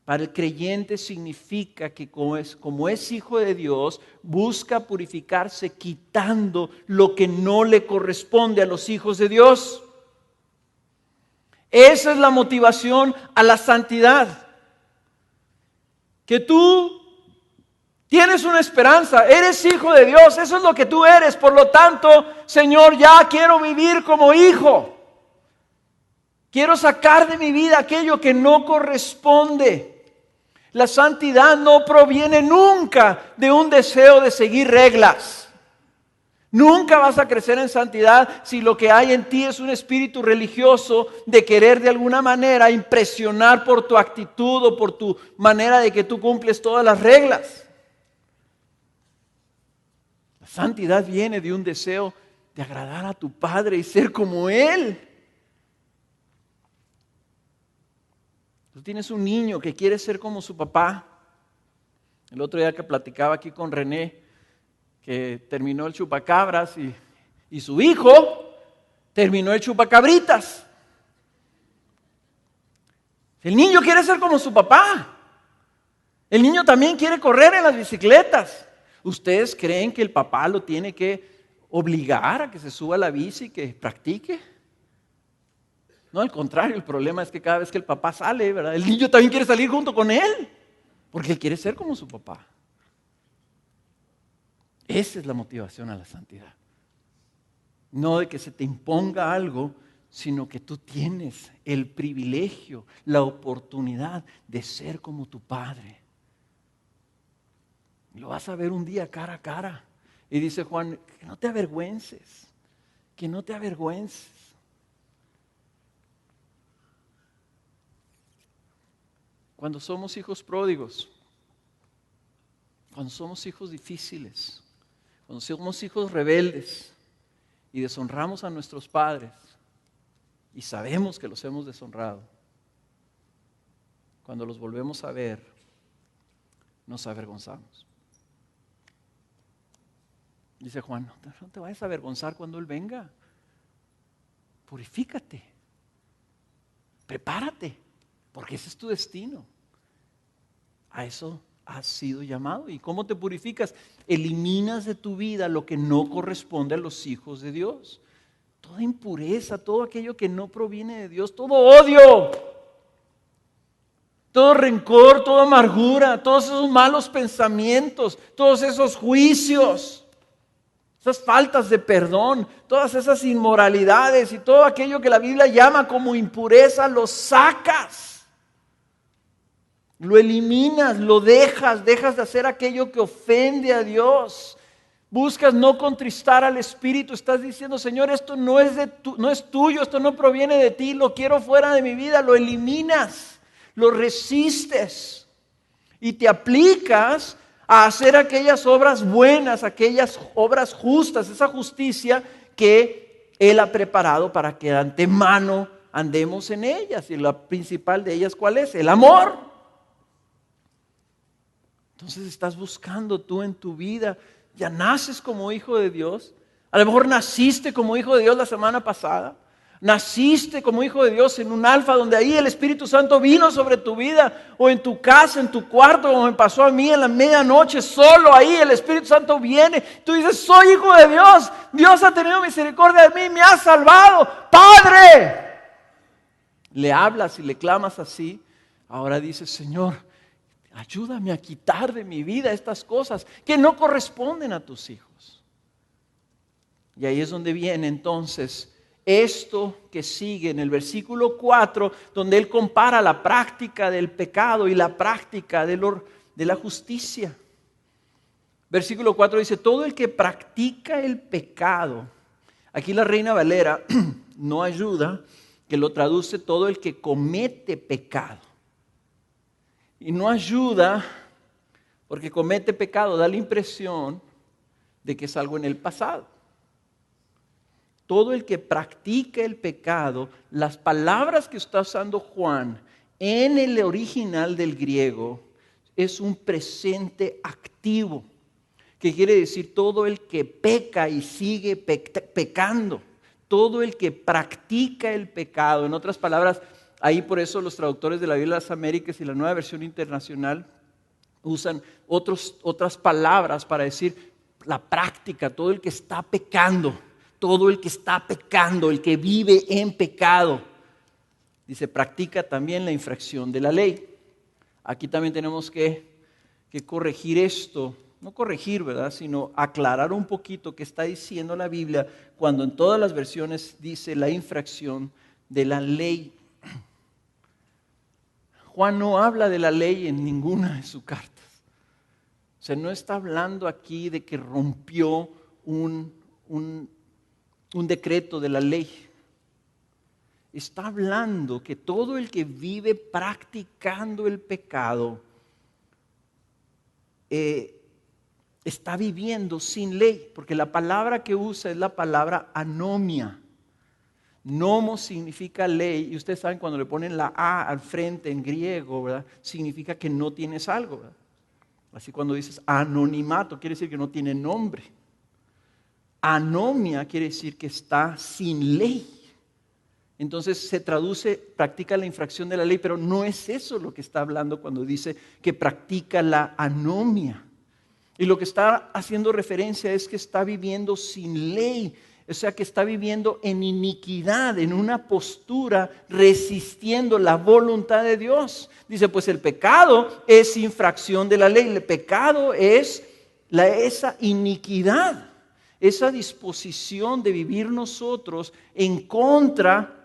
Para el creyente significa que como es hijo de Dios, busca purificarse quitando lo que no le corresponde a los hijos de Dios. Esa es la motivación a la santidad. Que tú tienes una esperanza, eres hijo de Dios, eso es lo que tú eres. Por lo tanto, Señor, ya quiero vivir como hijo. Quiero sacar de mi vida aquello que no corresponde. La santidad no proviene nunca de un deseo de seguir reglas. Nunca vas a crecer en santidad si lo que hay en ti es un espíritu religioso de querer de alguna manera impresionar por tu actitud o por tu manera de que tú cumples todas las reglas. La santidad viene de un deseo de agradar a tu Padre y ser como Él. Tú tienes un niño que quiere ser como su papá. El otro día que platicaba aquí con René, que terminó el chupacabras y su hijo terminó el chupacabritas. El niño quiere ser como su papá. El niño también quiere correr en las bicicletas. ¿Ustedes creen que el papá lo tiene que obligar a que se suba a la bici y que practique? No, al contrario, el problema es que cada vez que el papá sale, ¿verdad?, el niño también quiere salir junto con él, porque él quiere ser como su papá. Esa es la motivación a la santidad. No de que se te imponga algo, sino que tú tienes el privilegio, la oportunidad de ser como tu Padre. Lo vas a ver un día cara a cara. Y dice Juan, que no te avergüences, que no te avergüences. Cuando somos hijos pródigos, cuando somos hijos difíciles, cuando somos hijos rebeldes y deshonramos a nuestros padres y sabemos que los hemos deshonrado, cuando los volvemos a ver, nos avergonzamos. Dice Juan, no te vayas a avergonzar cuando Él venga. Purifícate, prepárate, porque ese es tu destino. A eso has sido llamado. ¿Y cómo te purificas? Eliminas de tu vida lo que no corresponde a los hijos de Dios. toda impureza, todo aquello que no proviene de Dios, todo odio, todo rencor, toda amargura, todos esos malos pensamientos, todos esos juicios, esas faltas de perdón, todas esas inmoralidades y todo aquello que la Biblia llama como impureza, lo sacas, lo eliminas, lo dejas de hacer aquello que ofende a Dios. Buscas no contristar al Espíritu, estás diciendo, Señor, esto no es tuyo, esto no proviene de ti, lo quiero fuera de mi vida, lo eliminas, lo resistes y te aplicas a hacer aquellas obras buenas, aquellas obras justas, esa justicia que Él ha preparado para que de antemano andemos en ellas. Y la principal de ellas, ¿cuál es? El amor. Entonces estás buscando tú en tu vida, ya naces como hijo de Dios, a lo mejor naciste como hijo de Dios la semana pasada, naciste como hijo de Dios en un alfa donde ahí el Espíritu Santo vino sobre tu vida, o en tu casa, en tu cuarto, como me pasó a mí en la medianoche, solo ahí el Espíritu Santo viene, tú dices, soy hijo de Dios, Dios ha tenido misericordia de mí, me ha salvado, Padre. Le hablas y le clamas así, ahora dices, Señor, ayúdame a quitar de mi vida estas cosas que no corresponden a tus hijos. Y ahí es donde viene entonces esto que sigue en el versículo 4, donde él compara la práctica del pecado y la práctica de la justicia. Versículo 4 dice, todo el que practica el pecado, aquí la Reina Valera no ayuda, que lo traduce todo el que comete pecado. Y no ayuda porque comete pecado, da la impresión de que es algo en el pasado. Todo el que practica el pecado, las palabras que está usando Juan en el original del griego es un presente activo, que quiere decir todo el que peca y sigue pecando, todo el que practica el pecado. En otras palabras, ahí por eso los traductores de la Biblia de las Américas y la Nueva Versión Internacional usan otras palabras para decir la práctica, todo el que está pecando, todo el que está pecando, el que vive en pecado. Dice, practica también la infracción de la ley. Aquí también tenemos que corregir esto, no corregir, ¿verdad?, sino aclarar un poquito qué está diciendo la Biblia cuando en todas las versiones dice la infracción de la ley. Juan no habla de la ley en ninguna de sus cartas. O sea, no está hablando aquí de que rompió un decreto de la ley. Está hablando que todo el que vive practicando el pecado está viviendo sin ley, porque la palabra que usa es la palabra anomia. Nomos significa ley, y ustedes saben cuando le ponen la A al frente en griego, ¿verdad?, significa que no tienes algo, ¿verdad? Así cuando dices anonimato, quiere decir que no tiene nombre. Anomia quiere decir que está sin ley. Entonces se traduce, practica la infracción de la ley, pero no es eso lo que está hablando cuando dice que practica la anomia. Y lo que está haciendo referencia es que está viviendo sin ley, o sea que está viviendo en iniquidad, en una postura resistiendo la voluntad de Dios. Dice, pues el pecado es infracción de la ley, el pecado es esa iniquidad, esa disposición de vivir nosotros en contra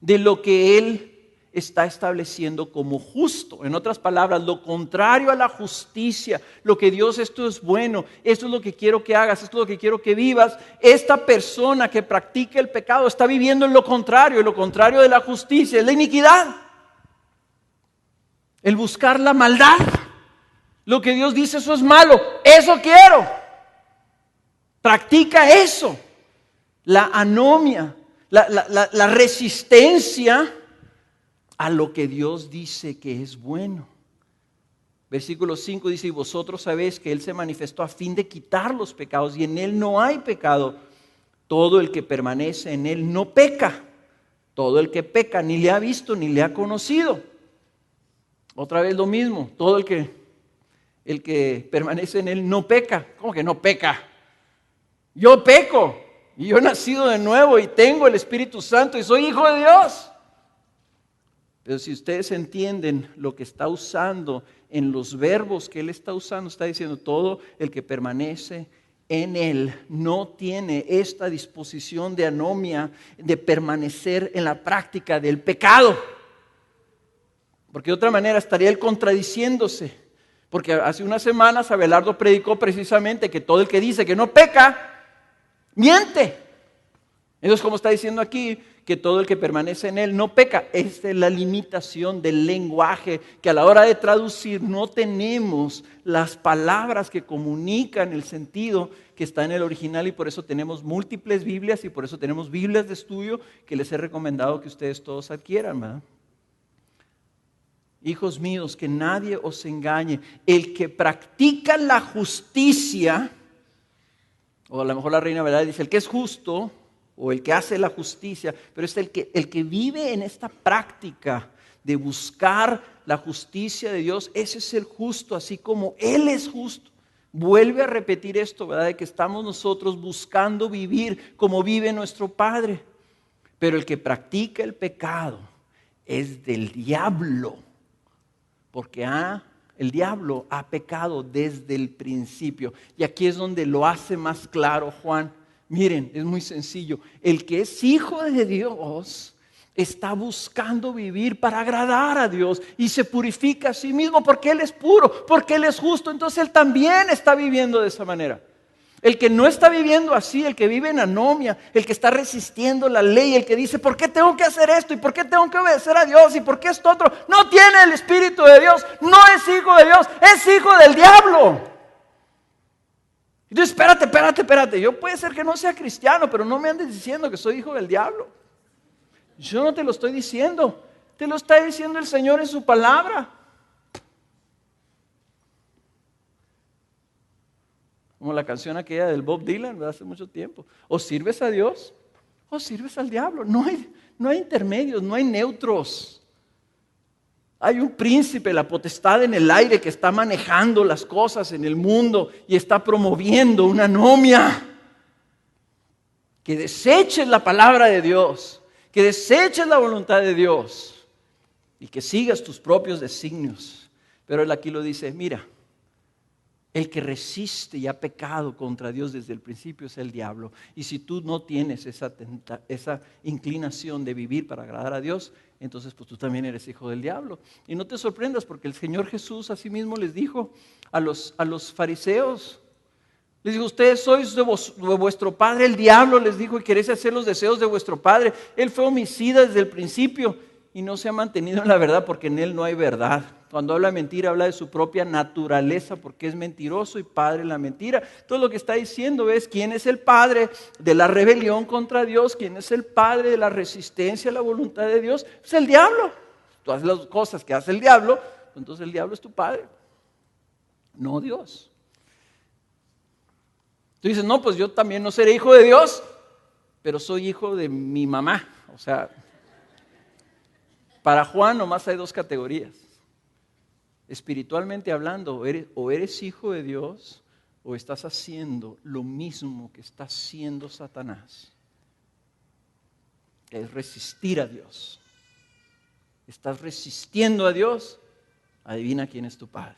de lo que Él está estableciendo como justo. En otras palabras, lo contrario a la justicia, lo que Dios, esto es bueno, esto es lo que quiero que hagas, esto es lo que quiero que vivas. Esta persona que practica el pecado está viviendo en lo contrario, y lo contrario de la justicia es la iniquidad, el buscar la maldad. Lo que Dios dice, eso es malo, eso quiero. Practica eso, la anomia, la resistencia a lo que Dios dice que es bueno. Versículo 5 dice, y vosotros sabéis que Él se manifestó a fin de quitar los pecados, y en Él no hay pecado. Todo el que permanece en Él no peca. Todo el que peca ni le ha visto ni le ha conocido. Otra vez lo mismo, todo el que permanece en Él no peca. ¿Cómo que no peca? Yo peco. Y yo he nacido de nuevo y tengo el Espíritu Santo y soy hijo de Dios. Pero si ustedes entienden lo que está usando en los verbos que Él está usando, está diciendo todo el que permanece en Él no tiene esta disposición de anomia, de permanecer en la práctica del pecado. Porque de otra manera estaría Él contradiciéndose. Porque hace unas semanas Abelardo predicó precisamente que todo el que dice que no peca, miente. Entonces, como está diciendo aquí, que todo el que permanece en Él no peca. Esta es la limitación del lenguaje, que a la hora de traducir no tenemos las palabras que comunican el sentido que está en el original, y por eso tenemos múltiples Biblias y por eso tenemos Biblias de estudio que les he recomendado que ustedes todos adquieran, ¿verdad? Hijos míos, que nadie os engañe. El que practica la justicia, o a lo mejor la Reina Valera dice, el que es justo, o el que hace la justicia, pero es el que vive en esta práctica de buscar la justicia de Dios, ese es el justo, así como Él es justo. Vuelve a repetir esto, ¿verdad? De que estamos nosotros buscando vivir como vive nuestro Padre. Pero el que practica el pecado es del diablo, porque el diablo ha pecado desde el principio. Y aquí es donde lo hace más claro Juan. Miren, es muy sencillo. El que es hijo de Dios está buscando vivir para agradar a Dios y se purifica a sí mismo porque Él es puro, porque Él es justo. Entonces Él también está viviendo de esa manera. El que no está viviendo así, el que vive en anomia, el que está resistiendo la ley, el que dice, ¿por qué tengo que hacer esto? ¿Y por qué tengo que obedecer a Dios? ¿Y por qué esto otro? No tiene el Espíritu de Dios, no es hijo de Dios, es hijo del diablo. Entonces, espérate. Yo puede ser que no sea cristiano, pero no me andes diciendo que soy hijo del diablo. Yo no te lo estoy diciendo, te lo está diciendo el Señor en su palabra. Como la canción aquella del Bob Dylan de hace mucho tiempo. O sirves a Dios o sirves al diablo. No hay intermedios, no hay neutros. Hay un príncipe, la potestad en el aire, que está manejando las cosas en el mundo y está promoviendo una anomia. Que deseches la palabra de Dios, que deseches la voluntad de Dios y que sigas tus propios designios. Pero Él aquí lo dice, mira, el que resiste y ha pecado contra Dios desde el principio es el diablo. Y si tú no tienes esa inclinación de vivir para agradar a Dios, entonces pues tú también eres hijo del diablo. Y no te sorprendas, porque el Señor Jesús así mismo les dijo a los fariseos. Les dijo, ustedes sois de vuestro padre el diablo, les dijo, y queréis hacer los deseos de vuestro padre. Él fue homicida desde el principio y no se ha mantenido en la verdad, porque en él no hay verdad. Cuando habla mentira, habla de su propia naturaleza, porque es mentiroso y padre de la mentira. Todo lo que está diciendo es quién es el padre de la rebelión contra Dios, quién es el padre de la resistencia a la voluntad de Dios. Es el diablo. Tú haces las cosas que hace el diablo, entonces el diablo es tu padre, no Dios. Tú dices, no, pues yo también no seré hijo de Dios, pero soy hijo de mi mamá. O sea, para Juan nomás hay dos categorías. Espiritualmente hablando, o eres hijo de Dios o estás haciendo lo mismo que está haciendo Satanás, que es resistir a Dios. Estás resistiendo a Dios, adivina quién es tu padre.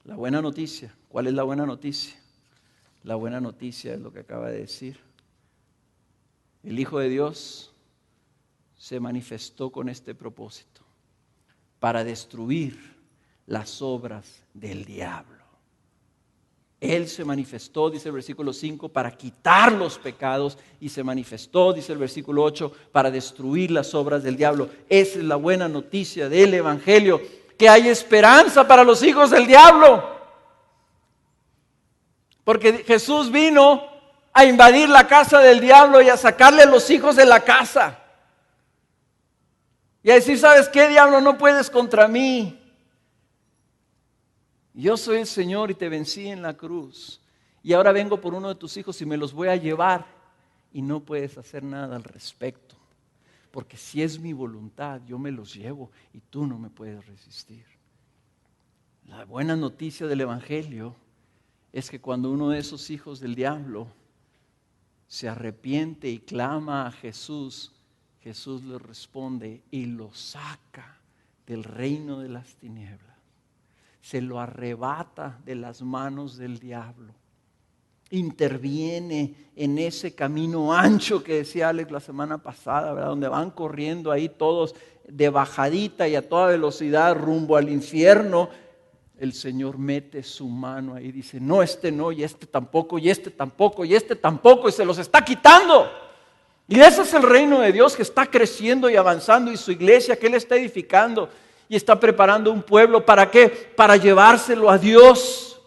La buena noticia, ¿cuál es la buena noticia? La buena noticia es lo que acaba de decir. El Hijo de Dios se manifestó con este propósito, para destruir las obras del diablo. Él se manifestó, dice el versículo 5, para quitar los pecados, y se manifestó, dice el versículo 8, para destruir las obras del diablo. Esa es la buena noticia del Evangelio, que hay esperanza para los hijos del diablo. Porque Jesús vino a invadir la casa del diablo y a sacarle a los hijos de la casa. Y a decir, ¿sabes qué, diablo? No puedes contra mí. Yo soy el Señor y te vencí en la cruz. Y ahora vengo por uno de tus hijos y me los voy a llevar. Y no puedes hacer nada al respecto. Porque si es mi voluntad, yo me los llevo y tú no me puedes resistir. La buena noticia del Evangelio es que cuando uno de esos hijos del diablo se arrepiente y clama a Jesús, Jesús le responde y lo saca del reino de las tinieblas. Se lo arrebata de las manos del diablo. Interviene en ese camino ancho que decía Alex la semana pasada, ¿verdad? Donde van corriendo ahí todos de bajadita y a toda velocidad rumbo al infierno. El Señor mete su mano ahí y dice, no, este no, y este tampoco, y este tampoco, y este tampoco, y se los está quitando. Y ese es el reino de Dios que está creciendo y avanzando, y su iglesia que Él está edificando y está preparando un pueblo. ¿Para qué? Para llevárselo a Dios.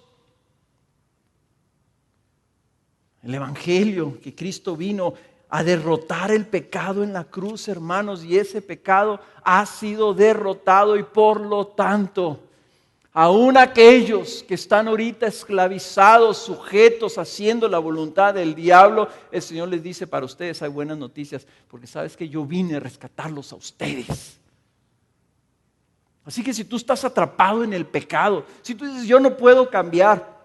El evangelio, que Cristo vino a derrotar el pecado en la cruz, hermanos, y ese pecado ha sido derrotado, y por lo tanto, aún aquellos que están ahorita esclavizados, sujetos, haciendo la voluntad del diablo, el Señor les dice, para ustedes hay buenas noticias, porque sabes que yo vine a rescatarlos a ustedes. Así que si tú estás atrapado en el pecado, si tú dices, yo no puedo cambiar,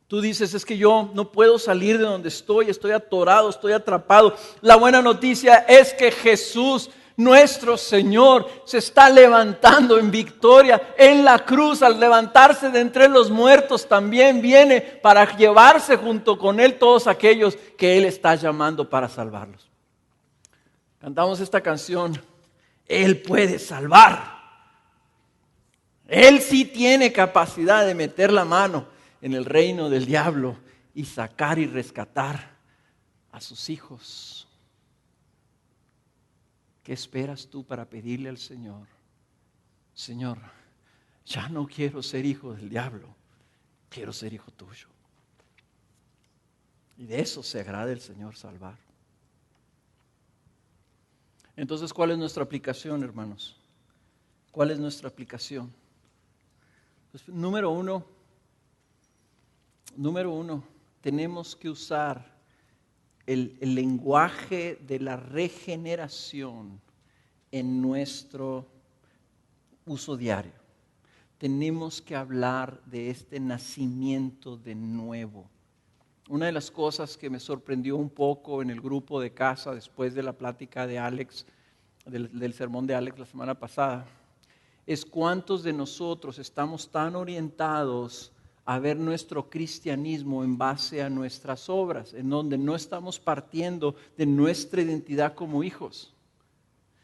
tú dices, es que yo no puedo salir de donde estoy atorado, estoy atrapado. La buena noticia es que Jesús, nuestro Señor, se está levantando en victoria en la cruz. Al levantarse de entre los muertos, también viene para llevarse junto con Él todos aquellos que Él está llamando para salvarlos. Cantamos esta canción, Él puede salvar. Él sí tiene capacidad de meter la mano en el reino del diablo y sacar y rescatar a sus hijos. ¿Qué esperas tú para pedirle al Señor? Señor, ya no quiero ser hijo del diablo, quiero ser hijo tuyo. Y de eso se agrada el Señor, salvar. Entonces, ¿cuál es nuestra aplicación, hermanos? ¿Cuál es nuestra aplicación? Pues, número uno, tenemos que usar el lenguaje de la regeneración en nuestro uso diario. Tenemos que hablar de este nacimiento de nuevo. Una de las cosas que me sorprendió un poco en el grupo de casa después de la plática de Alex, del sermón de Alex la semana pasada, es cuántos de nosotros estamos tan orientados a ver nuestro cristianismo en base a nuestras obras, en donde no estamos partiendo de nuestra identidad como hijos,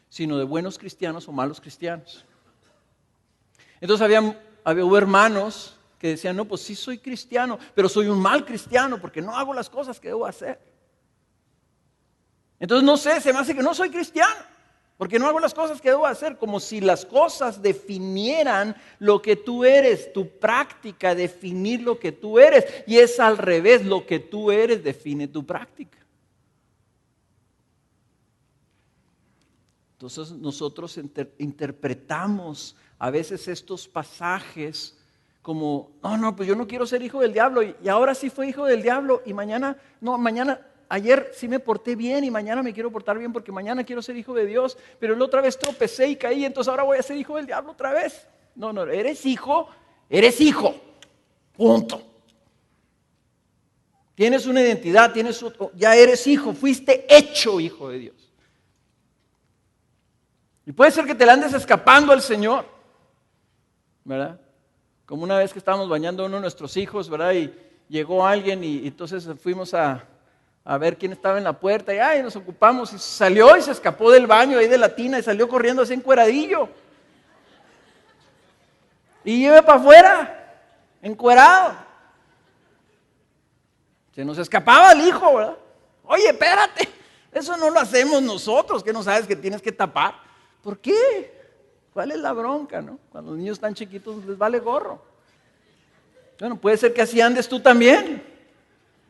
sino de buenos cristianos o malos cristianos. Entonces hubo hermanos que decían, no, pues sí soy cristiano, pero soy un mal cristiano porque no hago las cosas que debo hacer. Entonces no sé, se me hace que no soy cristiano, porque no hago las cosas que debo hacer, como si las cosas definieran lo que tú eres, tu práctica definir lo que tú eres, y es al revés, lo que tú eres define tu práctica. Entonces nosotros interpretamos a veces estos pasajes como, no, pues yo no quiero ser hijo del diablo, y ahora sí fue hijo del diablo, y ayer sí me porté bien y mañana me quiero portar bien porque mañana quiero ser hijo de Dios, pero la otra vez tropecé y caí, entonces ahora voy a ser hijo del diablo otra vez. No, eres hijo, punto. Tienes una identidad, ya eres hijo, fuiste hecho hijo de Dios. Y puede ser que te le andes escapando al Señor, ¿verdad? Como una vez que estábamos bañando a uno de nuestros hijos, ¿verdad? Y llegó alguien y entonces fuimos a ver quién estaba en la puerta y nos ocupamos, y salió y se escapó del baño ahí de la tina y salió corriendo así encueradillo. Y yo iba para afuera, encuerado. Se nos escapaba el hijo, ¿verdad? Oye, espérate, eso no lo hacemos nosotros, que no sabes que tienes que tapar. ¿Por qué? ¿Cuál es la bronca, no? Cuando los niños están chiquitos les vale gorro. Bueno, puede ser que así andes tú también.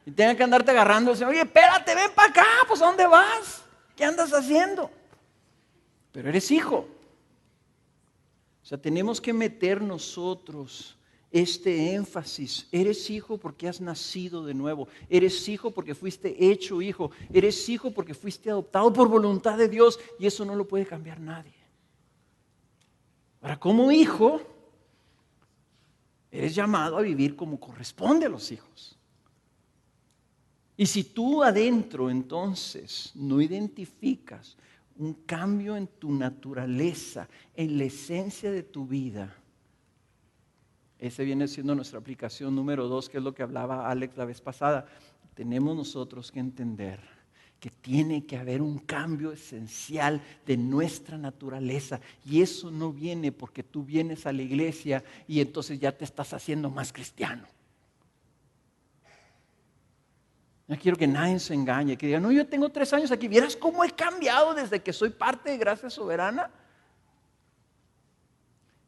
Y tenga que andarte agarrando y decir, oye, espérate, ven para acá, pues ¿a dónde vas? ¿Qué andas haciendo? Pero eres hijo. O sea, tenemos que meter nosotros este énfasis. Eres hijo porque has nacido de nuevo. Eres hijo porque fuiste hecho hijo. Eres hijo porque fuiste adoptado por voluntad de Dios y eso no lo puede cambiar nadie. Ahora, como hijo, eres llamado a vivir como corresponde a los hijos. Y si tú adentro entonces no identificas un cambio en tu naturaleza, en la esencia de tu vida, ese viene siendo nuestra aplicación número 2, que es lo que hablaba Alex la vez pasada. Tenemos nosotros que entender que tiene que haber un cambio esencial de nuestra naturaleza. Y eso no viene porque tú vienes a la iglesia y entonces ya te estás haciendo más cristiano. No quiero que nadie se engañe, que diga, no, yo tengo 3 años aquí. ¿Vieras cómo he cambiado desde que soy parte de Gracia Soberana?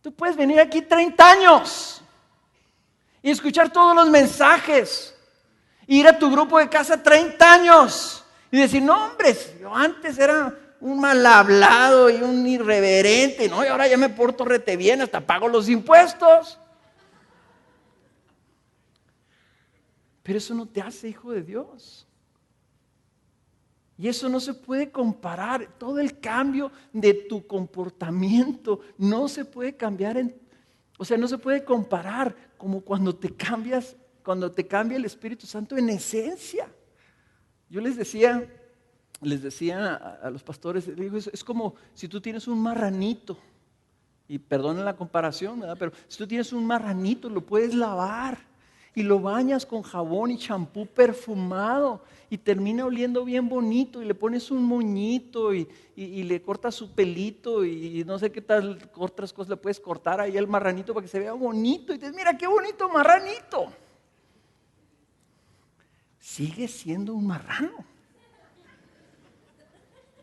Tú puedes venir aquí 30 años y escuchar todos los mensajes, ir a tu grupo de casa 30 años y decir, no, hombre, yo antes era un mal hablado y un irreverente, no, y ahora ya me porto rete bien, hasta pago los impuestos. Pero eso no te hace hijo de Dios. Y eso no se puede comparar. Todo el cambio de tu comportamiento no se puede cambiar no se puede comparar como cuando te cambia el Espíritu Santo en esencia. Yo les decía a los pastores, les digo, es como si tú tienes un marranito, y perdonen la comparación, ¿verdad? Pero si tú tienes un marranito, lo puedes lavar y lo bañas con jabón y champú perfumado y termina oliendo bien bonito y le pones un moñito y le cortas su pelito y no sé qué tal otras cosas le puedes cortar ahí al marranito para que se vea bonito y dices, mira qué bonito marranito. Sigue siendo un marrano.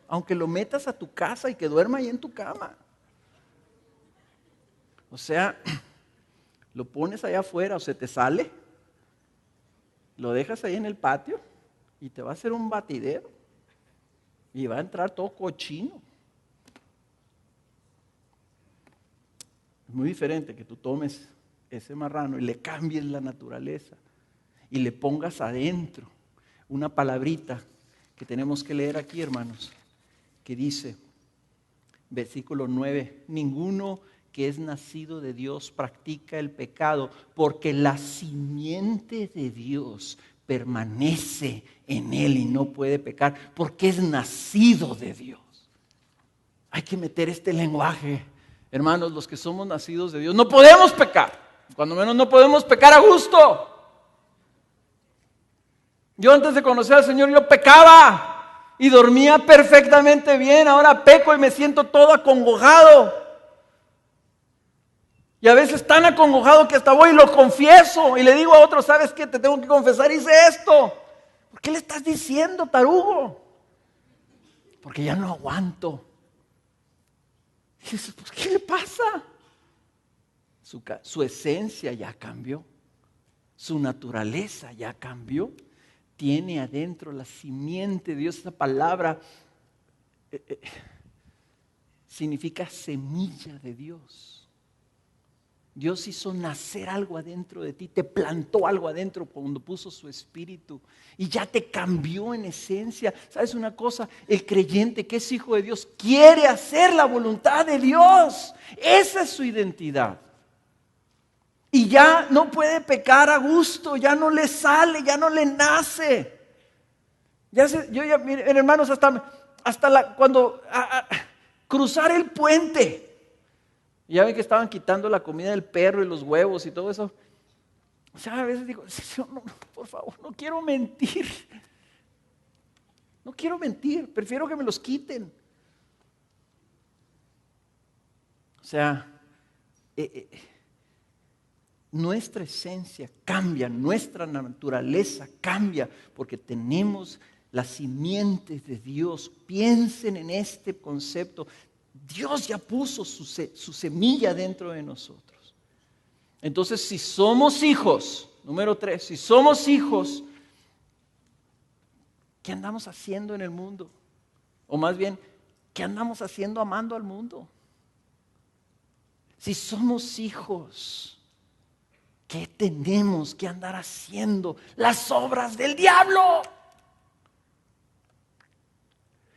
Aunque lo metas a tu casa y que duerma ahí en tu cama. O sea, lo pones allá afuera o se te sale, lo dejas ahí en el patio y te va a hacer un batidero y va a entrar todo cochino. Es muy diferente que tú tomes ese marrano y le cambies la naturaleza y le pongas adentro una palabrita que tenemos que leer aquí, hermanos, que dice, versículo 9, ninguno que es nacido de Dios practica el pecado, porque la simiente de Dios permanece en él y no puede pecar, porque es nacido de Dios. Hay que meter este lenguaje, hermanos, los que somos nacidos de Dios, no podemos pecar, cuando menos no podemos pecar a gusto. Yo antes de conocer al Señor, yo pecaba y dormía perfectamente bien, ahora peco y me siento todo acongojado. Y a veces tan acongojado que hasta voy y lo confieso y le digo a otro, ¿sabes qué? Te tengo que confesar, hice esto. ¿Por qué le estás diciendo, tarugo? Porque ya no aguanto. Y dices, pues, ¿qué le pasa? Su esencia ya cambió. Su naturaleza ya cambió. Tiene adentro la simiente de Dios. Esa palabra significa semilla de Dios. Dios hizo nacer algo adentro de ti, te plantó algo adentro cuando puso su espíritu y ya te cambió en esencia. ¿Sabes una cosa? El creyente que es hijo de Dios quiere hacer la voluntad de Dios. Esa es su identidad. Y ya no puede pecar a gusto, ya no le sale, ya no le nace. Miren, hermanos, cuando cruzar el puente. Ya ven que estaban quitando la comida del perro y los huevos y todo eso. O sea, a veces digo, no, por favor, no quiero mentir. No quiero mentir, prefiero que me los quiten. O sea, nuestra esencia cambia, nuestra naturaleza cambia, porque tenemos las simientes de Dios. Piensen en este concepto. Dios ya puso su semilla dentro de nosotros. Entonces, si somos hijos, número 3, si somos hijos, ¿qué andamos haciendo en el mundo? O más bien, ¿qué andamos haciendo amando al mundo? Si somos hijos, ¿Qué tenemos que andar haciendo? Las obras del diablo.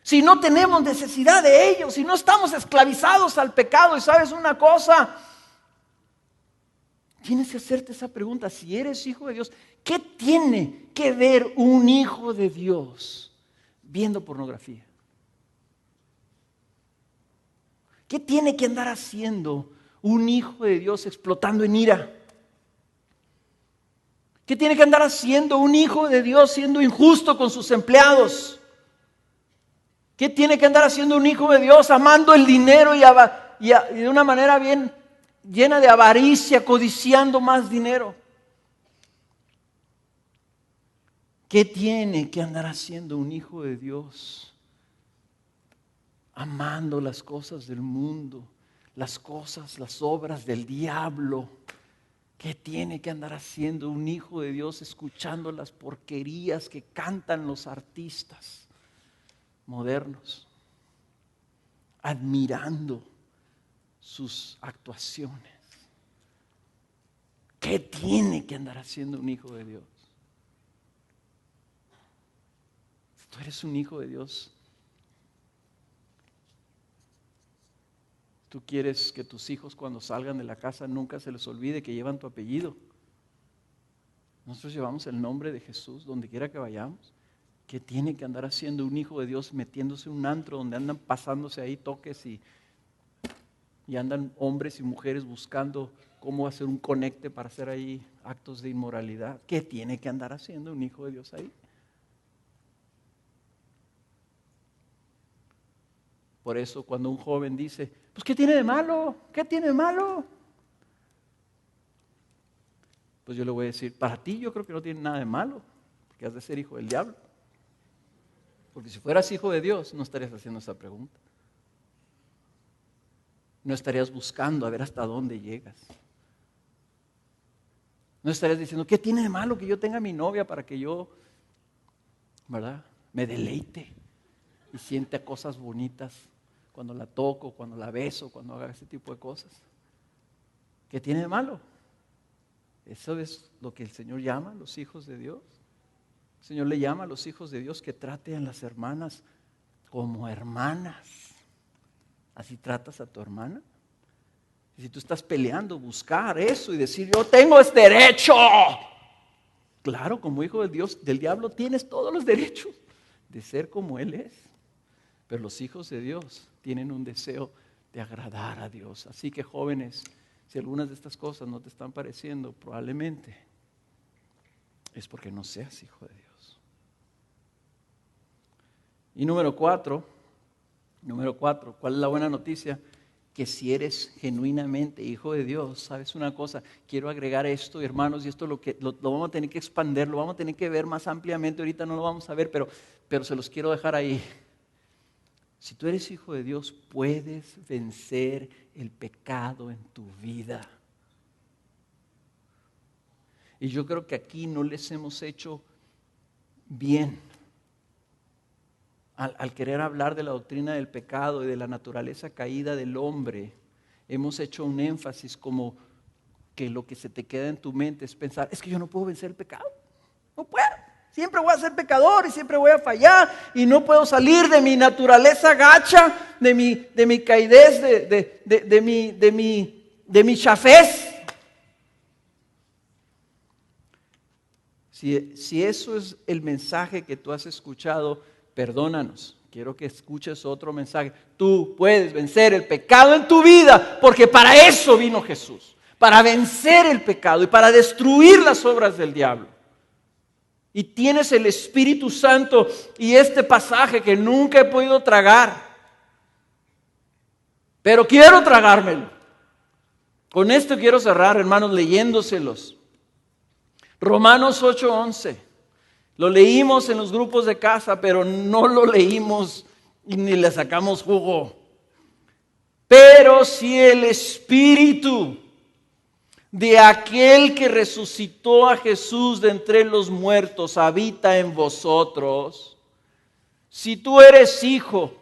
Si no tenemos necesidad de ellos, si no estamos esclavizados al pecado, y sabes una cosa, tienes que hacerte esa pregunta. Si eres hijo de Dios, ¿qué tiene que ver un hijo de Dios viendo pornografía? ¿Qué tiene que andar haciendo un hijo de Dios explotando en ira? ¿Qué tiene que andar haciendo un hijo de Dios siendo injusto con sus empleados? ¿Qué tiene que andar haciendo un hijo de Dios amando el dinero y de una manera bien llena de avaricia, codiciando más dinero? ¿Qué tiene que andar haciendo un hijo de Dios amando las cosas del mundo, las obras del diablo? ¿Qué tiene que andar haciendo un hijo de Dios escuchando las porquerías que cantan los artistas modernos, admirando sus actuaciones? ¿Qué tiene que andar haciendo un hijo de Dios? Si tú eres un hijo de Dios, tú quieres que tus hijos cuando salgan de la casa nunca se les olvide que llevan tu apellido. Nosotros llevamos el nombre de Jesús donde quiera que vayamos. ¿Qué tiene que andar haciendo un hijo de Dios metiéndose en un antro donde andan pasándose ahí toques y andan hombres y mujeres buscando cómo hacer un conecte para hacer ahí actos de inmoralidad? ¿Qué tiene que andar haciendo un hijo de Dios ahí? Por eso cuando un joven dice, pues ¿qué tiene de malo? ¿Qué tiene de malo? Pues yo le voy a decir, para ti yo creo que no tiene nada de malo, porque has de ser hijo del diablo. Porque si fueras hijo de Dios, no estarías haciendo esa pregunta. No estarías buscando a ver hasta dónde llegas. No estarías diciendo, ¿qué tiene de malo que yo tenga mi novia para que yo, ¿verdad?, me deleite y sienta cosas bonitas cuando la toco, cuando la beso, cuando haga ese tipo de cosas? ¿Qué tiene de malo? Eso es lo que el Señor llama a los hijos de Dios. El Señor le llama a los hijos de Dios que traten a las hermanas como hermanas. ¿Así tratas a tu hermana? Y si tú estás peleando, buscar eso y decir, yo tengo este derecho. Claro, como hijo de Dios, del diablo, tienes todos los derechos de ser como Él es. Pero los hijos de Dios tienen un deseo de agradar a Dios. Así que jóvenes, si algunas de estas cosas no te están pareciendo, probablemente es porque no seas hijo de Dios. Y número cuatro, ¿cuál es la buena noticia? Que si eres genuinamente hijo de Dios, ¿sabes una cosa? Quiero agregar esto, hermanos, y esto lo vamos a tener que expandir, lo vamos a tener que ver más ampliamente. Ahorita no lo vamos a ver, pero se los quiero dejar ahí. Si tú eres hijo de Dios, puedes vencer el pecado en tu vida. Y yo creo que aquí no les hemos hecho bien al querer hablar de la doctrina del pecado y de la naturaleza caída del hombre. Hemos hecho un énfasis como que lo que se te queda en tu mente es pensar, es que yo no puedo vencer el pecado, no puedo. Siempre voy a ser pecador y siempre voy a fallar y no puedo salir de mi naturaleza gacha, de mi caidez, de mi chafez. Si eso es el mensaje que tú has escuchado, perdónanos. Quiero que escuches otro mensaje. Tú puedes vencer el pecado en tu vida porque para eso vino Jesús. Para vencer el pecado y para destruir las obras del diablo. Y tienes el Espíritu Santo y este pasaje que nunca he podido tragar. Pero quiero tragármelo. Con esto quiero cerrar, hermanos, leyéndoselos. Romanos 8:11. Lo leímos en los grupos de casa, pero no lo leímos y ni le sacamos jugo. Pero si el Espíritu de aquel que resucitó a Jesús de entre los muertos habita en vosotros, si tú eres hijo,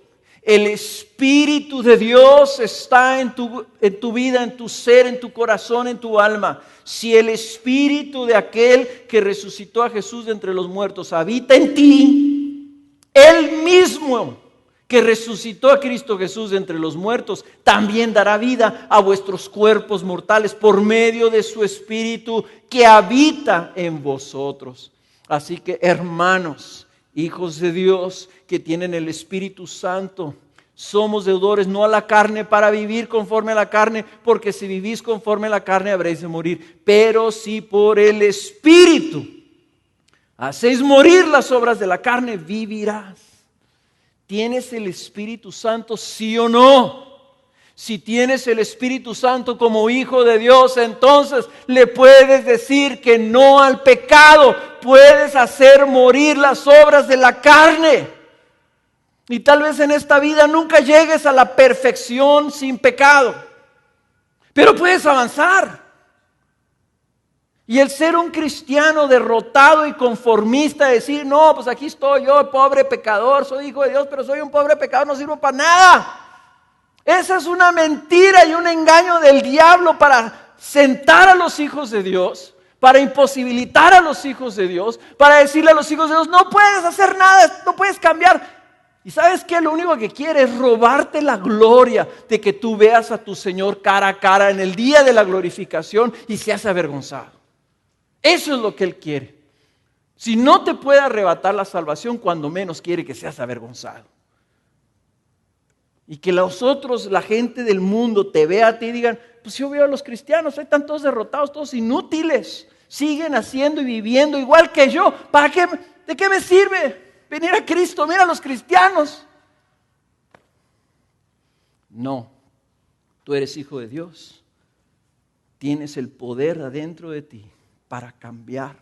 El Espíritu de Dios está en tu vida, en tu ser, en tu corazón, en tu alma. Si el Espíritu de aquel que resucitó a Jesús de entre los muertos habita en ti, Él mismo que resucitó a Cristo Jesús de entre los muertos, también dará vida a vuestros cuerpos mortales por medio de su Espíritu que habita en vosotros. Así que, hermanos, hijos de Dios que tienen el Espíritu Santo, somos deudores no a la carne para vivir conforme a la carne, porque si vivís conforme a la carne habréis de morir. Pero si por el Espíritu hacéis morir las obras de la carne, vivirás. ¿Tienes el Espíritu Santo, sí o no? Si tienes el Espíritu Santo como hijo de Dios, entonces le puedes decir que no al pecado. Puedes hacer morir las obras de la carne. Y tal vez en esta vida nunca llegues a la perfección sin pecado, pero puedes avanzar. Y el ser un cristiano derrotado y conformista, decir, no, pues aquí estoy yo, pobre pecador, soy hijo de Dios, pero soy un pobre pecador, no sirvo para nada. Esa es una mentira y un engaño del diablo para sentar a los hijos de Dios, para imposibilitar a los hijos de Dios, para decirle a los hijos de Dios, no puedes hacer nada, no puedes cambiar. Y ¿sabes qué? Lo único que quiere es robarte la gloria de que tú veas a tu Señor cara a cara en el día de la glorificación y seas avergonzado. Eso es lo que Él quiere. Si no te puede arrebatar la salvación, cuando menos quiere que seas avergonzado. Y que los otros, la gente del mundo, te vea a ti y digan, pues yo veo a los cristianos, están todos derrotados, todos inútiles. Siguen haciendo y viviendo igual que yo. ¿Para qué? ¿De qué me sirve venir a Cristo? Mira a los cristianos. No, tú eres hijo de Dios. Tienes el poder adentro de ti para cambiar,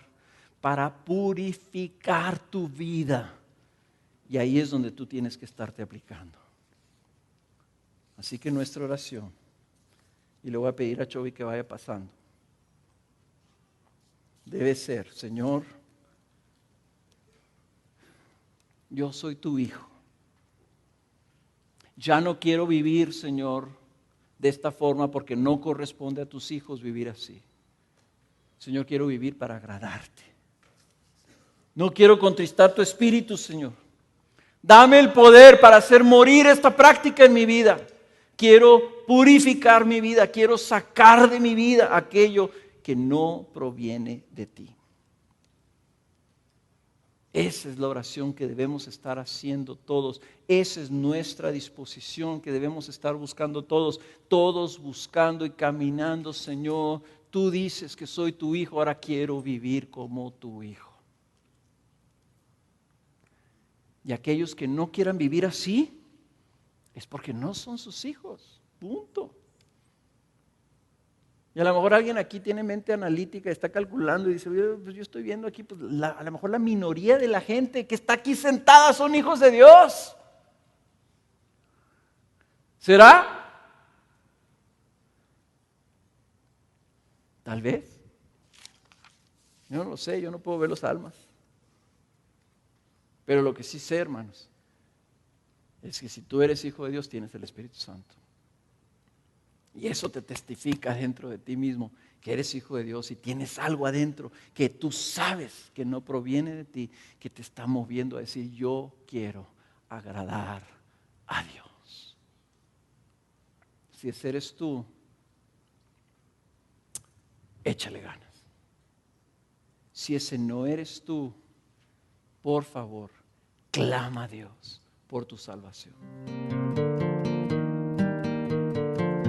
para purificar tu vida. Y ahí es donde tú tienes que estarte aplicando. Así que nuestra oración, y le voy a pedir a Chovy que vaya pasando, debe ser, Señor, yo soy tu hijo. Ya no quiero vivir, Señor, de esta forma porque no corresponde a tus hijos vivir así. Señor, quiero vivir para agradarte. No quiero contristar tu espíritu, Señor. Dame el poder para hacer morir esta práctica en mi vida. Quiero purificar mi vida, quiero sacar de mi vida aquello que no proviene de ti. Esa es la oración que debemos estar haciendo todos. Esa es nuestra disposición que debemos estar buscando todos. Todos buscando y caminando, Señor. Tú dices que soy tu hijo, ahora quiero vivir como tu hijo. Y aquellos que no quieran vivir así, es porque no son sus hijos. Punto. Y a lo mejor alguien aquí tiene mente analítica, está calculando y dice, pues yo estoy viendo aquí, pues a lo mejor la minoría de la gente que está aquí sentada son hijos de Dios. ¿Será? Tal vez. Yo no lo sé, yo no puedo ver los almas. Pero lo que sí sé, hermanos, es que si tú eres hijo de Dios, tienes el Espíritu Santo. Y eso te testifica dentro de ti mismo que eres hijo de Dios y tienes algo adentro que tú sabes que no proviene de ti, que te está moviendo a decir, yo quiero agradar a Dios. Si ese eres tú, échale ganas. Si ese no eres tú, por favor, clama a Dios por tu salvación.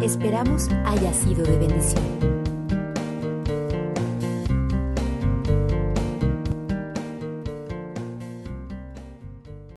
Esperamos haya sido de bendición.